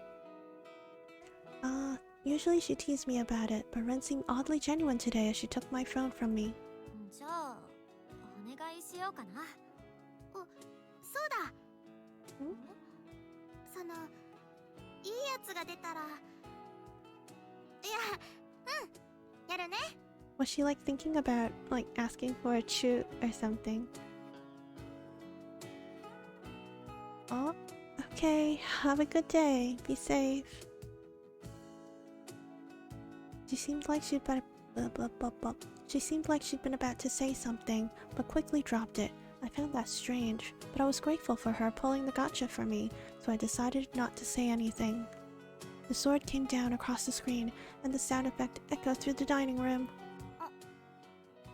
Usually she teased me about it, but Ren seemed oddly genuine today as she took my phone from me. じゃあ、お願いしようかな。そうだ。そのいいやつが出たら。いや、やるね。 Was she like thinking about like asking for a chew or something? Oh, okay. Have a good day. Be safe. She seemed like she'd been about to say something, but quickly dropped it. I found that strange, but I was grateful for her pulling the gacha for me, so I decided not to say anything. The sword came down across the screen, and the sound effect echoed through the dining room.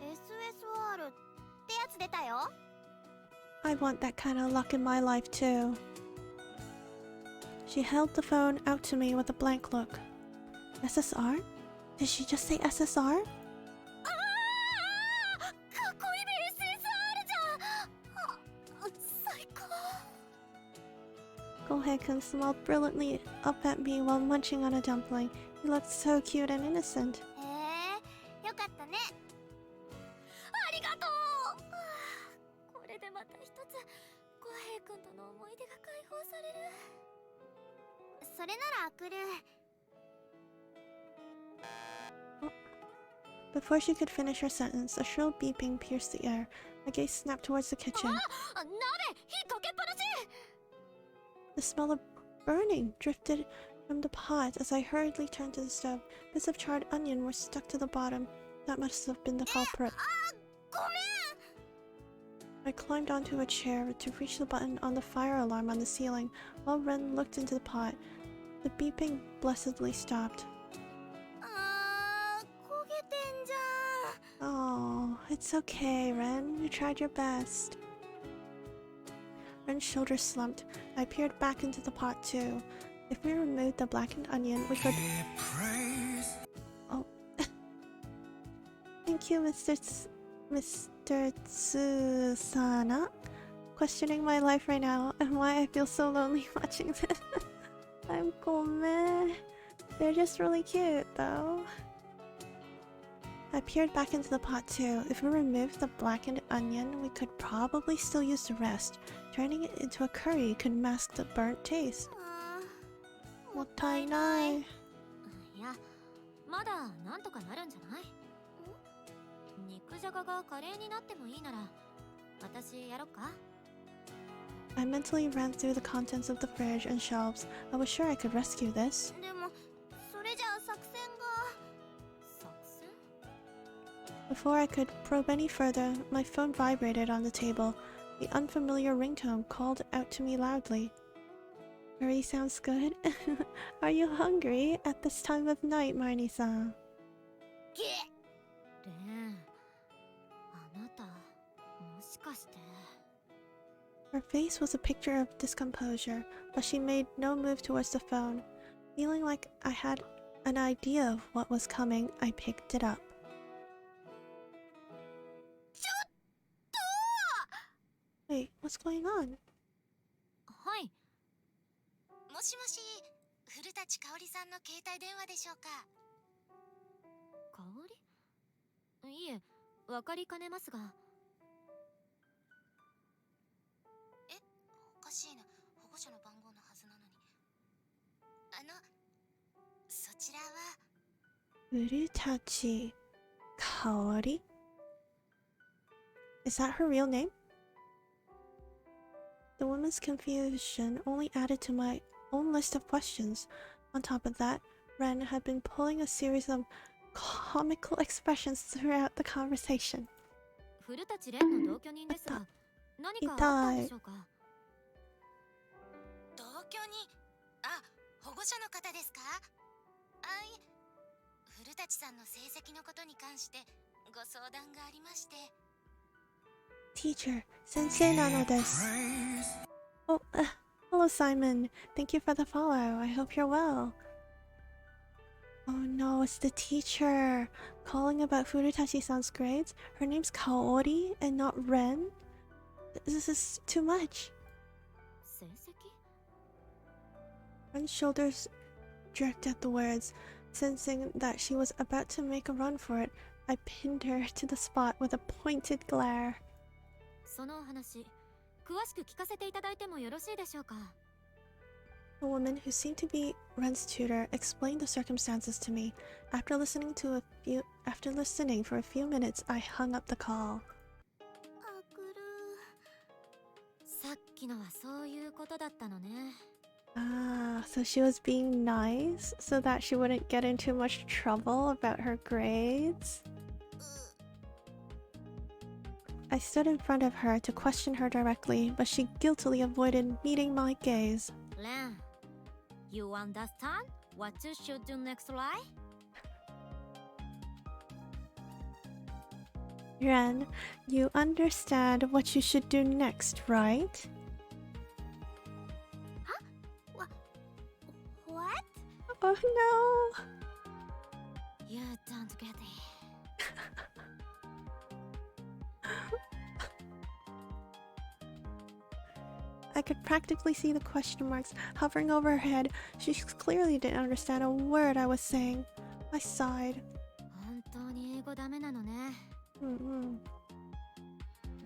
SSR ってやつ出たよ。 I want that kind of luck in my life too. She held the phone out to me with a blank look. SSR? Did she just say SSR? かっこいい SSR じゃん。最高。 Gohei-kun smiled brilliantly up at me while munching on a dumpling. He looked so cute and innocent. よかったね。ありがとう。これでまた一つ浩平君との思い出が解放される。それならアクル。 Before she could finish her sentence, a shrill beeping pierced the air. My gaze snapped towards the kitchen. 鍋火かけっぱなし。 The smell of burning drifted from the pot as I hurriedly turned to the stove. Bits of charred onion were stuck to the bottom. That must have been the culprit. ごめん。 I climbed onto a chair to reach the button on the fire alarm on the ceiling, while Ren looked into the pot. The beeping blessedly stopped. 焦げてんじゃん。 Oh, it's okay, Ren. You tried your best. Ren's shoulders slumped. I peered back into the pot too. If we removed the blackened onion, we could— Oh. Thank you, Mr. Tsusana. Questioning my life right now and why I feel so lonely watching this. I'm gome. They're just really cute, though. I peered back into the pot too. If we removed the blackened onion, we could probably still use the rest. Turning it into a curry could mask the burnt taste. もったいない。いや、まだなんとかなるんじゃない？肉じゃががカレーになってもいいなら、私やろっか？ I mentally ran through the contents of the fridge and shelves. I was sure I could rescue this. でもそれじゃあ作戦が。作戦？ Before I could probe any further, my phone vibrated on the table. The unfamiliar ringtone called out to me loudly. Curry sounds good. Are you hungry at this time of night, Marnie-san? レン、あなた、もしかして。 Her face was a picture of discomposure, but she made no move towards the phone. Feeling like I had an idea of what was coming, I picked it up. Wait, what's going on? はい。もしもし、古舘香織さんの携帯電話でしょうか。香り？いえ、わかりかねますが。おかしいな、保護者の番号のはずなのに。そちらは。Furutachi Kaori? Is that her real name? The woman's confusion only added to my own list of questions. On top of that, Ren had been pulling a series of comical expressions throughout the conversation. 古舘蓮の同居人ですが、何かあったんでしょうか？同居人？あ、保護者の方ですか？古舘さんの成績のことに関してご相談がありまして。 Teacher, sensei nano desu. Oh, hello Simon. Thank you for the follow. I hope you're well. Oh no, it's the teacher. Calling about Furutachi-san's grades. Her name's Kaori and not Ren. This is too much. 成績？ Ren's shoulders jerked at the words. Sensing that she was about to make a run for it, I pinned her to the spot with a pointed glare. そのお話、詳しく聞かせていただいてもよろしいでしょうか？ The woman, who seemed to be Ren's tutor, explained the circumstances to me. After listening for a few minutes, I hung up the call. さっきのはそういうことだったのね。 Ah, so she was being nice so that she wouldn't get in too much trouble about her grades? I stood in front of her to question her directly, but she guiltily avoided meeting my gaze. Ren, you understand what you should do next, right? Ren, you understand what you should do next, right? What? Oh no! You don't get it. I could practically see the question marks hovering over her head. She clearly didn't understand a word I was saying. I sighed. 本当に英語ダメなのね。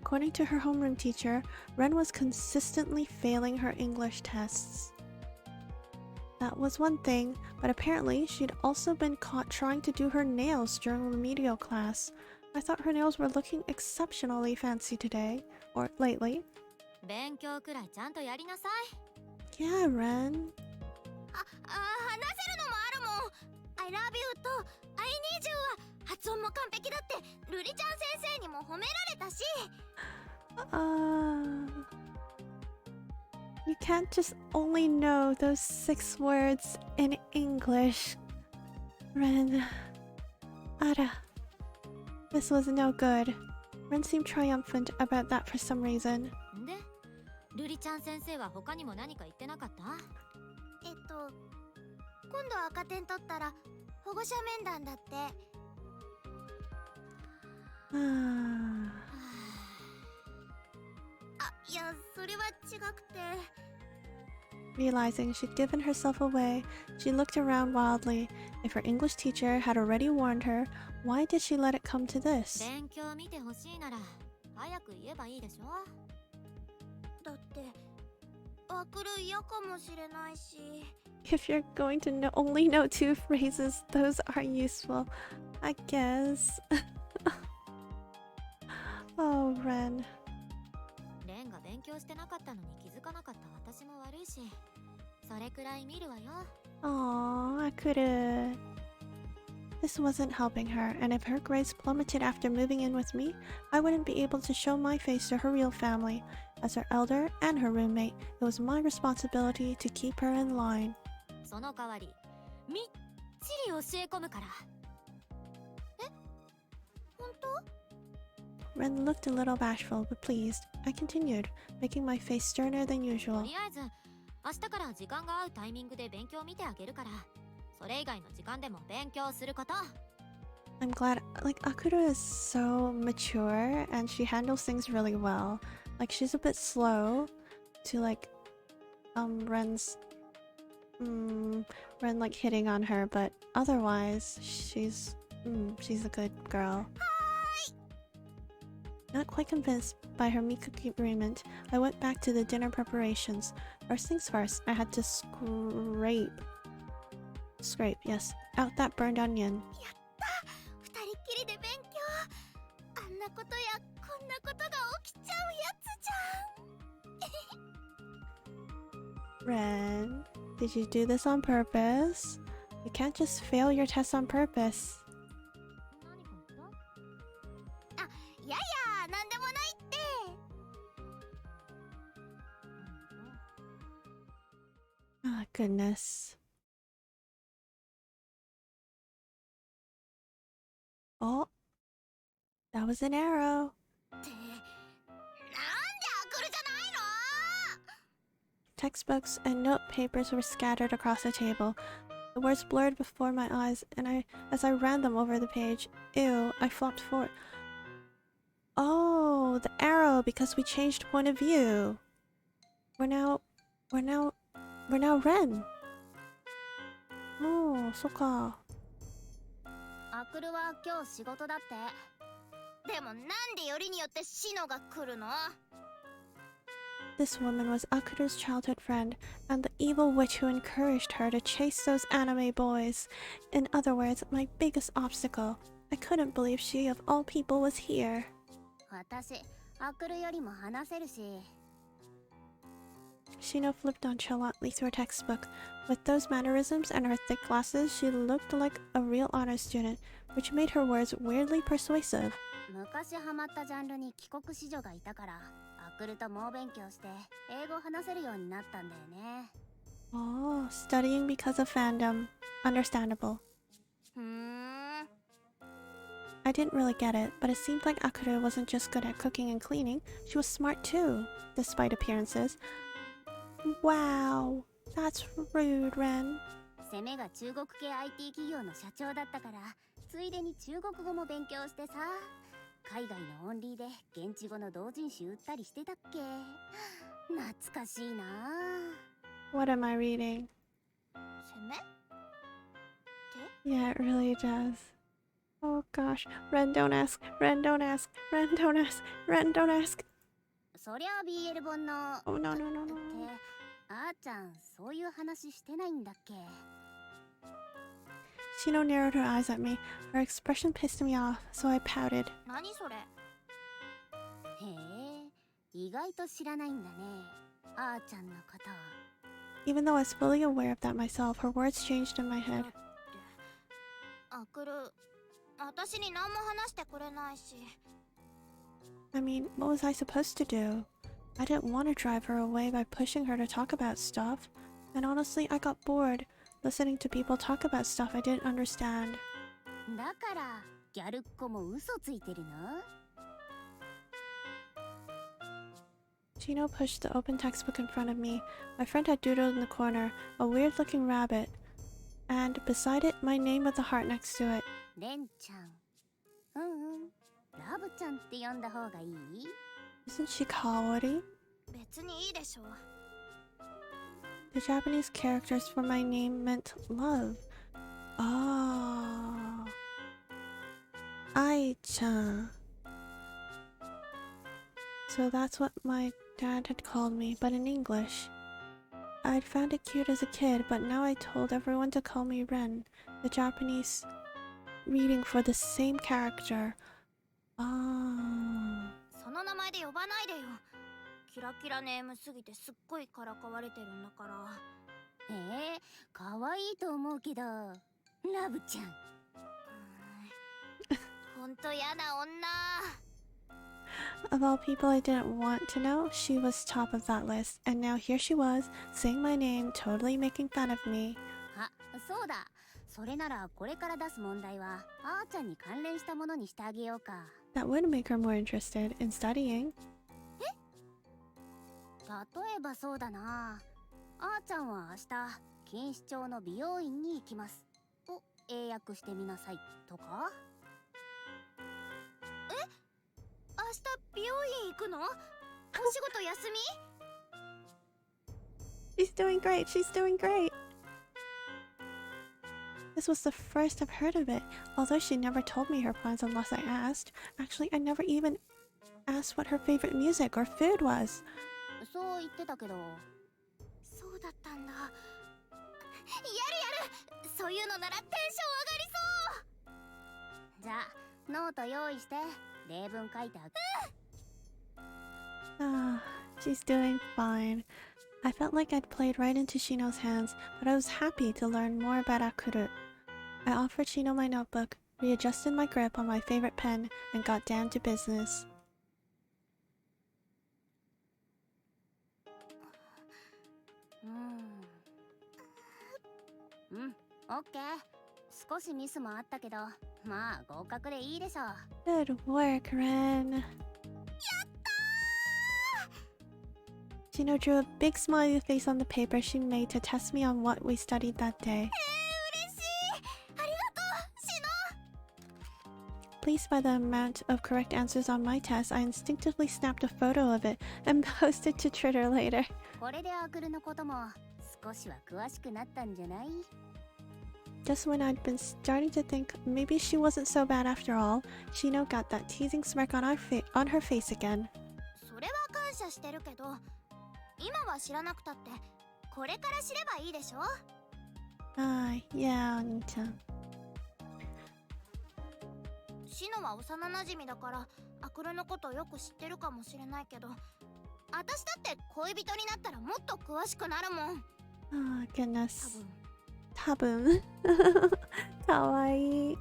According to her homeroom teacher, Ren was consistently failing her English tests. That was one thing, but apparently she'd also been caught trying to do her nails during remedial class. I thought her nails were looking exceptionally fancy today, or lately. 勉強くらいちゃんとやりなさい。Yeah, Ren. 話せるのもあるもん。I love you と I need you は発音も完璧だってルリちゃん先生にも褒められたし。You can't just only know those 6 words in English. Ren. Ara. This was no good. Ren seemed triumphant about that for some reason. で、ルリちゃん先生は他にも何か言ってなかった？今度赤点取ったら保護者面談だって。Ah. あ、いや、それは違くて。 Realizing she'd given herself away, she looked around wildly. If her English teacher had already warned her, why did she let it come to this? 勉強見てほしいなら早く言えばいいでしょ。だって、あくる嫌かもしれないし。 If you're going to only know 2 phrases, those are useful, I guess. Oh, Ren. レンが勉強してなかったのに気づかなかった私も悪いし、それくらい見るわよ。 Aww, I could've. This wasn't helping her, and if her grades plummeted after moving in with me, I wouldn't be able to show my face to her real family. As her elder and her roommate, it was my responsibility to keep her in line. その代わりみっちり教え込むから。え、本当？ Ren looked a little bashful, but pleased. I continued, making my face sterner than と usual. りあえず明日から時間が合うタイミングで勉強見てあげるから、それ以外の時間でも勉強すること。 I'm glad, like, Akura is so mature and she handles things really well. Like, she's a bit slow to, like, Ren's, Ren, like, hitting on her, but otherwise, she's a good girl. Not quite convinced by her meek agreement, I went back to the dinner preparations. First things first, I had to scrape, yes, out that burned onion. 二人っきりで勉強。あんなことやこんなことが起きちゃうやつじゃん。 Ren, did you do this on purpose? You can't just fail your test on purpose. あ、いやいや、なんでもないって。 Ah, goodness. Oh, that was an arrow. って、なんであくるじゃないの？ Textbooks and note papers were scattered across the table. The words blurred before my eyes, and as I ran them over the page, ew, I flopped forward. Oh, the arrow, because we changed point of view. We're now Ren. Oh, そっか。あくるは今日仕事だって。でもなんでよりによってシノが来るの？ This woman was Akuru's childhood friend, and the evil witch who encouraged her to chase those anime boys. In other words, my biggest obstacle. I couldn't believe she, of all people, was here. 私、あくるよりも話せるし。 Shino flipped nonchalantly through her textbook. With those mannerisms and her thick glasses, she looked like a real honor student, which made her words weirdly persuasive. 昔ハマったジャンルに帰国子女がいたから、あくると猛勉強して英語話せるようになったんだよね。 Oh, studying because of fandom. Understandable. ふーん。 I didn't really get it, but it seemed like Akira wasn't just good at cooking and cleaning, she was smart too, despite appearances. Wow, that's rude, Ren. 攻めが中国系 IT 企業の社長だったから、ついでに中国語も勉強してさ。海外のオンリーで現地語の同人誌売ったりしてたっけ。懐かしいな。 What am I reading? 攻め？ Yeah, it really does. Oh gosh, Ren, don't ask. Ren, don't ask. Ren, don't ask. Ren, don't ask. そりゃ BL 本の。 Oh no, no, no, っ no. て、あーちゃん、そういう話してないんだっけ？ Shino narrowed her eyes at me. Her expression pissed me off, so I pouted. 何それ？へえ、意外と知らないんだね。あーちゃんのこと。 Even though I was fully aware of that myself, her words changed in my head. あくる、私に何も話してくれないし。 I mean, what was I supposed to do? I didn't want to drive her away by pushing her to talk about stuff. And honestly, I got bored, listening to people talk about stuff I didn't understand. だからギャルっ子も嘘ついてるの？ Chino pushed the open textbook in front of me. My friend had doodled in the corner, a weird-looking rabbit. And beside it, my name with a heart next to it. レンちゃん。うんうん。ララブちゃんって呼んだ方がいい？ Isn't she Kaori? 別にいいでしょ。 The Japanese characters for my name meant love. Oh. Ai-chan. So that's what my dad had called me, but in English. I'd found it cute as a kid, but now I told everyone to call me Ren, the Japanese reading for the same character. Ah. その名前で呼ばないでよ。キラキラネームすぎてすっごいからかわれてるんだから。可愛いと思うけど、ラブちゃん。ほんとやな女。 Of all people I didn't want to know, she was top of that list, and now here she was, saying my name, totally making fun of me. あ、そうだ。それならこれから出す問題はあーちゃんに関連したものにしてあげようか。That would make her more interested in studying. 例えばそうだな。あーちゃんは明日錦糸町の美容院に行きますを英訳してみなさいとか。明日美容院行くの？お仕事休み？ She's doing great, she's doing great. This was the first I've heard of it, although she never told me her plans unless I asked. Actually, I never even asked what her favorite music or food was. そう言ってたけど。そうだったんだ。やるやる。そういうのならテンション上がりそう。じゃあノート用意して例文書いてあげ。Ah, she's doing fine. I felt like I'd played right into Shino's hands, but I was happy to learn more about Akuru. I offered Shino my notebook, readjusted my grip on my favorite pen, and got down to business. オッケー。少しミスもあったけど、まあ合格でいいでしょう。 Good work, Ren. Shino drew a big smiley face on the paper she made to test me on what we studied that day. 嬉しい。ありがとう、シノ。 Pleased by the amount of correct answers on my test, I instinctively snapped a photo of it and posted to Twitter later. これでアクルのことも少しは詳しくなったんじゃない？ Just when I'd been starting to think maybe she wasn't so bad after all, Shino got that teasing smirk on her face again. それは感謝してるけど、今は知らなくたってこれから知ればいいでしょ。 Ah, yeah, Anita. シノは幼なじみだからアクルのことよく知ってるかもしれないけど、私だって恋人になったらもっと詳しくなるもん。 Oh, goodness. 多分。 Tabun. Kawaii.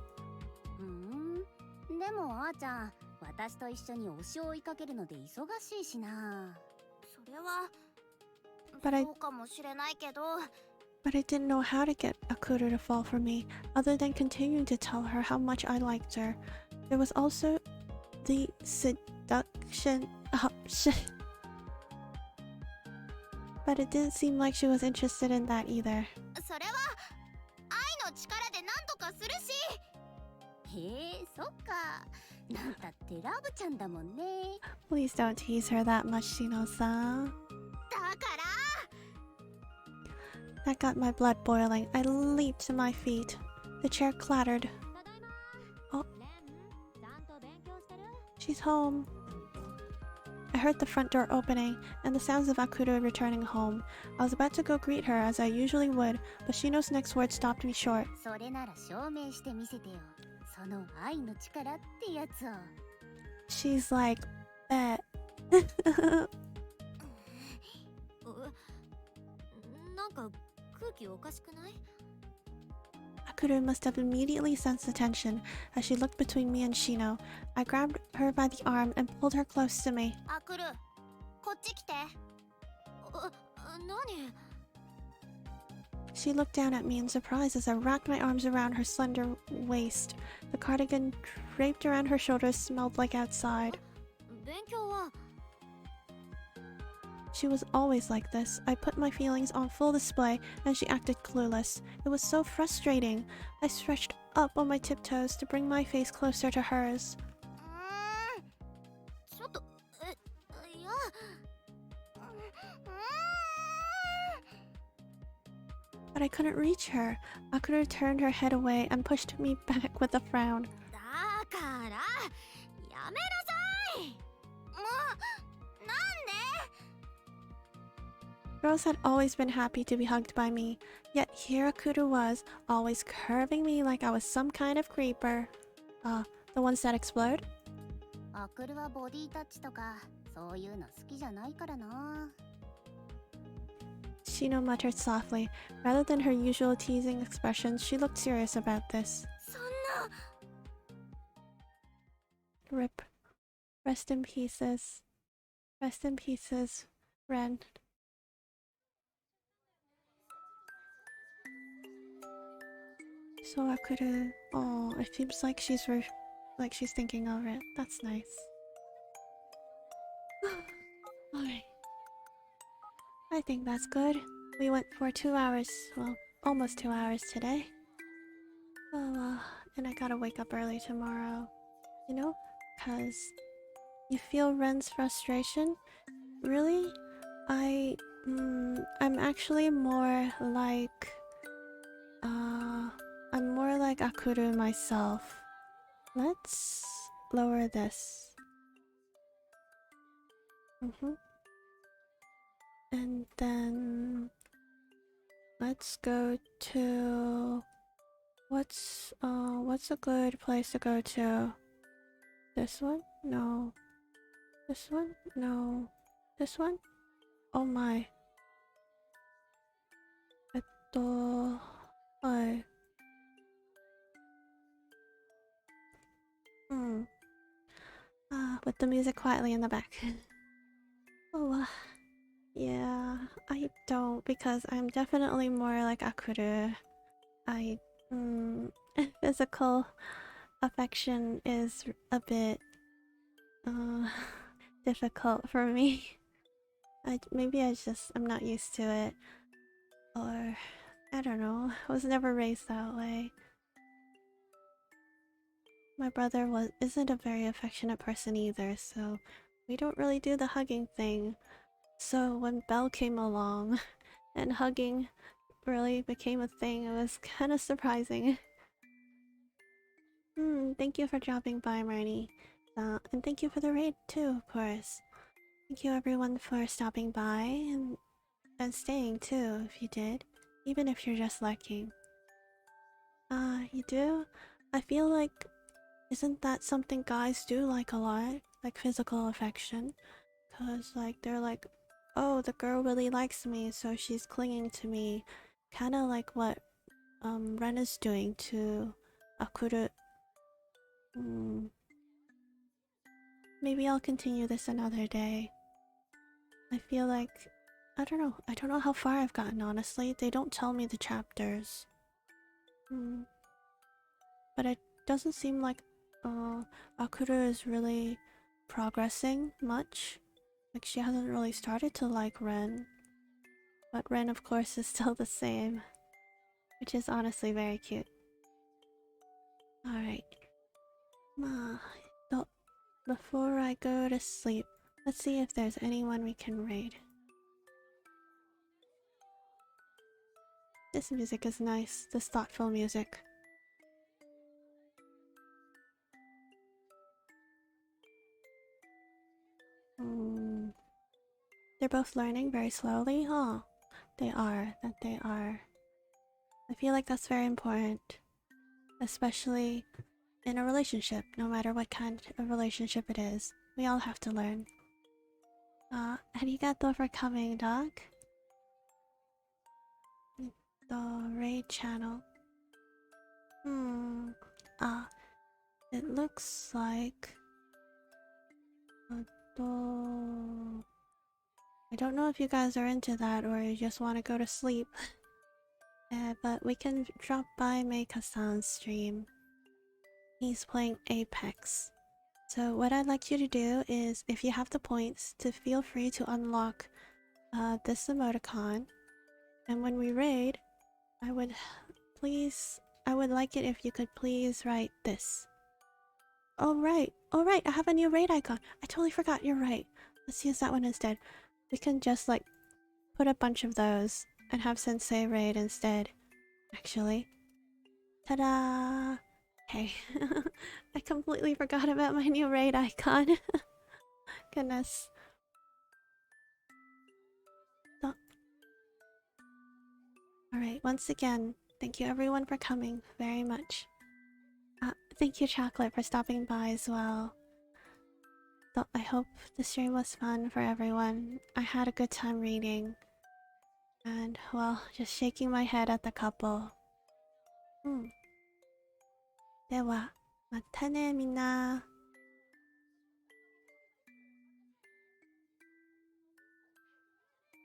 でもあーちゃん、私と一緒に推しを追いかけるので忙しいしな。それは But そうかもしれないけど。 I didn't know how to get Akuru to fall for me, other than continuing to tell her how much I liked her. There was also the seduction option. But it didn't seem like she was interested in that either. それは愛の力で何とかするし。へえ、そっか。なんたってラブちゃんだもんね。 Please don't tease her that much, Shino-san. だから That got my blood boiling. I leaped to my feet. The chair clattered. ただいま。 Oh. レン、ちゃんと勉強してる？ She's home. I heard the front door opening and the sounds of Akuru returning home. I was about to go greet her as I usually would, but Shino's next words stopped me short. それなら証明してみせてよ。その愛の力ってやつを。 She's like, bet. なんか空気おかしくない？ Akuru must have immediately sensed the tension as she looked between me and Shino. I grabbed her by the arm and pulled her close to me. アクル、こっち来て。何？ She looked down at me in surprise as I wrapped my arms around her slender waist. The cardigan draped around her shoulders smelled like outside. 勉強は？ She was always like this. I put my feelings on full display and she acted clueless. It was so frustrating. I stretched up on my tiptoes to bring my face closer to hers. But I couldn't reach her. Akuru turned her head away and pushed me back with a frown. だからやめなさい。もうなんで Girls had always been happy to be hugged by me, yet here Akuru was, always curving me like I was some kind of creeper. The ones that explode? アクルはボディタッチとかそういうの好きじゃないからな。 Shino muttered softly. Rather than her usual teasing expressions, she looked serious about this. そんな Rip. Rest in pieces. Rest in pieces, Ren. So Akuru... Oh, it seems like she's thinking of it. That's nice. Alright. I think that's good. We went for 2 hours. Well, almost 2 hours today. Oh, and I gotta wake up early tomorrow. You know? 'Cause you feel Ren's frustration? Really? I'm actually more like... I'm more like Akuru myself. Let's lower this. And then... let's go to... What's a good place to go to? This one? No. This one? No. This one? Oh my. Hi. With the music quietly in the back. Yeah, I don't, because I'm definitely more like Akuru. Physical affection is a bit, difficult for me. Maybe I'm not used to it. Or, I don't know, I was never raised that way. My brother isn't a very affectionate person either, so we don't really do the hugging thing. So when Belle came along and hugging really became a thing, it was kind of surprising. Thank you for dropping by, Marnie. And thank you for the raid too, of course. Thank you everyone for stopping by and staying too, if you did. Even if you're just lurking. You do? I feel like... isn't that something guys do like a lot? Like physical affection? 'Cause like, they're like, oh, the girl really likes me, so she's clinging to me. Kinda like what Ren is doing to Akuru. Maybe I'll continue this another day. I feel like... I don't know how far I've gotten, honestly. They don't tell me the chapters. But it doesn't seem like Akuru is really progressing much. Like, she hasn't really started to like Ren. But Ren, of course, is still the same. Which is honestly very cute. Alright. Before I go to sleep, let's see if there's anyone we can raid. This music is nice, this thoughtful music. They're both learning very slowly, huh? They are. I feel like that's very important. Especially in a relationship, no matter what kind of relationship it is. We all have to learn. Arigato for coming, dog. The raid channel. It looks like... I don't know if you guys are into that or you just want to go to sleep. But we can drop by Meika-san's stream. He's playing Apex. So what I'd like you to do is, if you have the points, to feel free to unlock this emoticon. And when we raid, I would like it if you could please write this. Oh right, I have a new raid icon. I totally forgot, you're right. Let's use that one instead. We can just like put a bunch of those and have Sensei raid instead. Actually. Ta-da! Okay. I completely forgot about my new raid icon. Goodness. So, alright, once again, thank you everyone for coming very much. Thank you, Chocolate, for stopping by as well. So I hope the stream was fun for everyone. I had a good time reading. And, well, just shaking my head at the couple. では、またねみんな。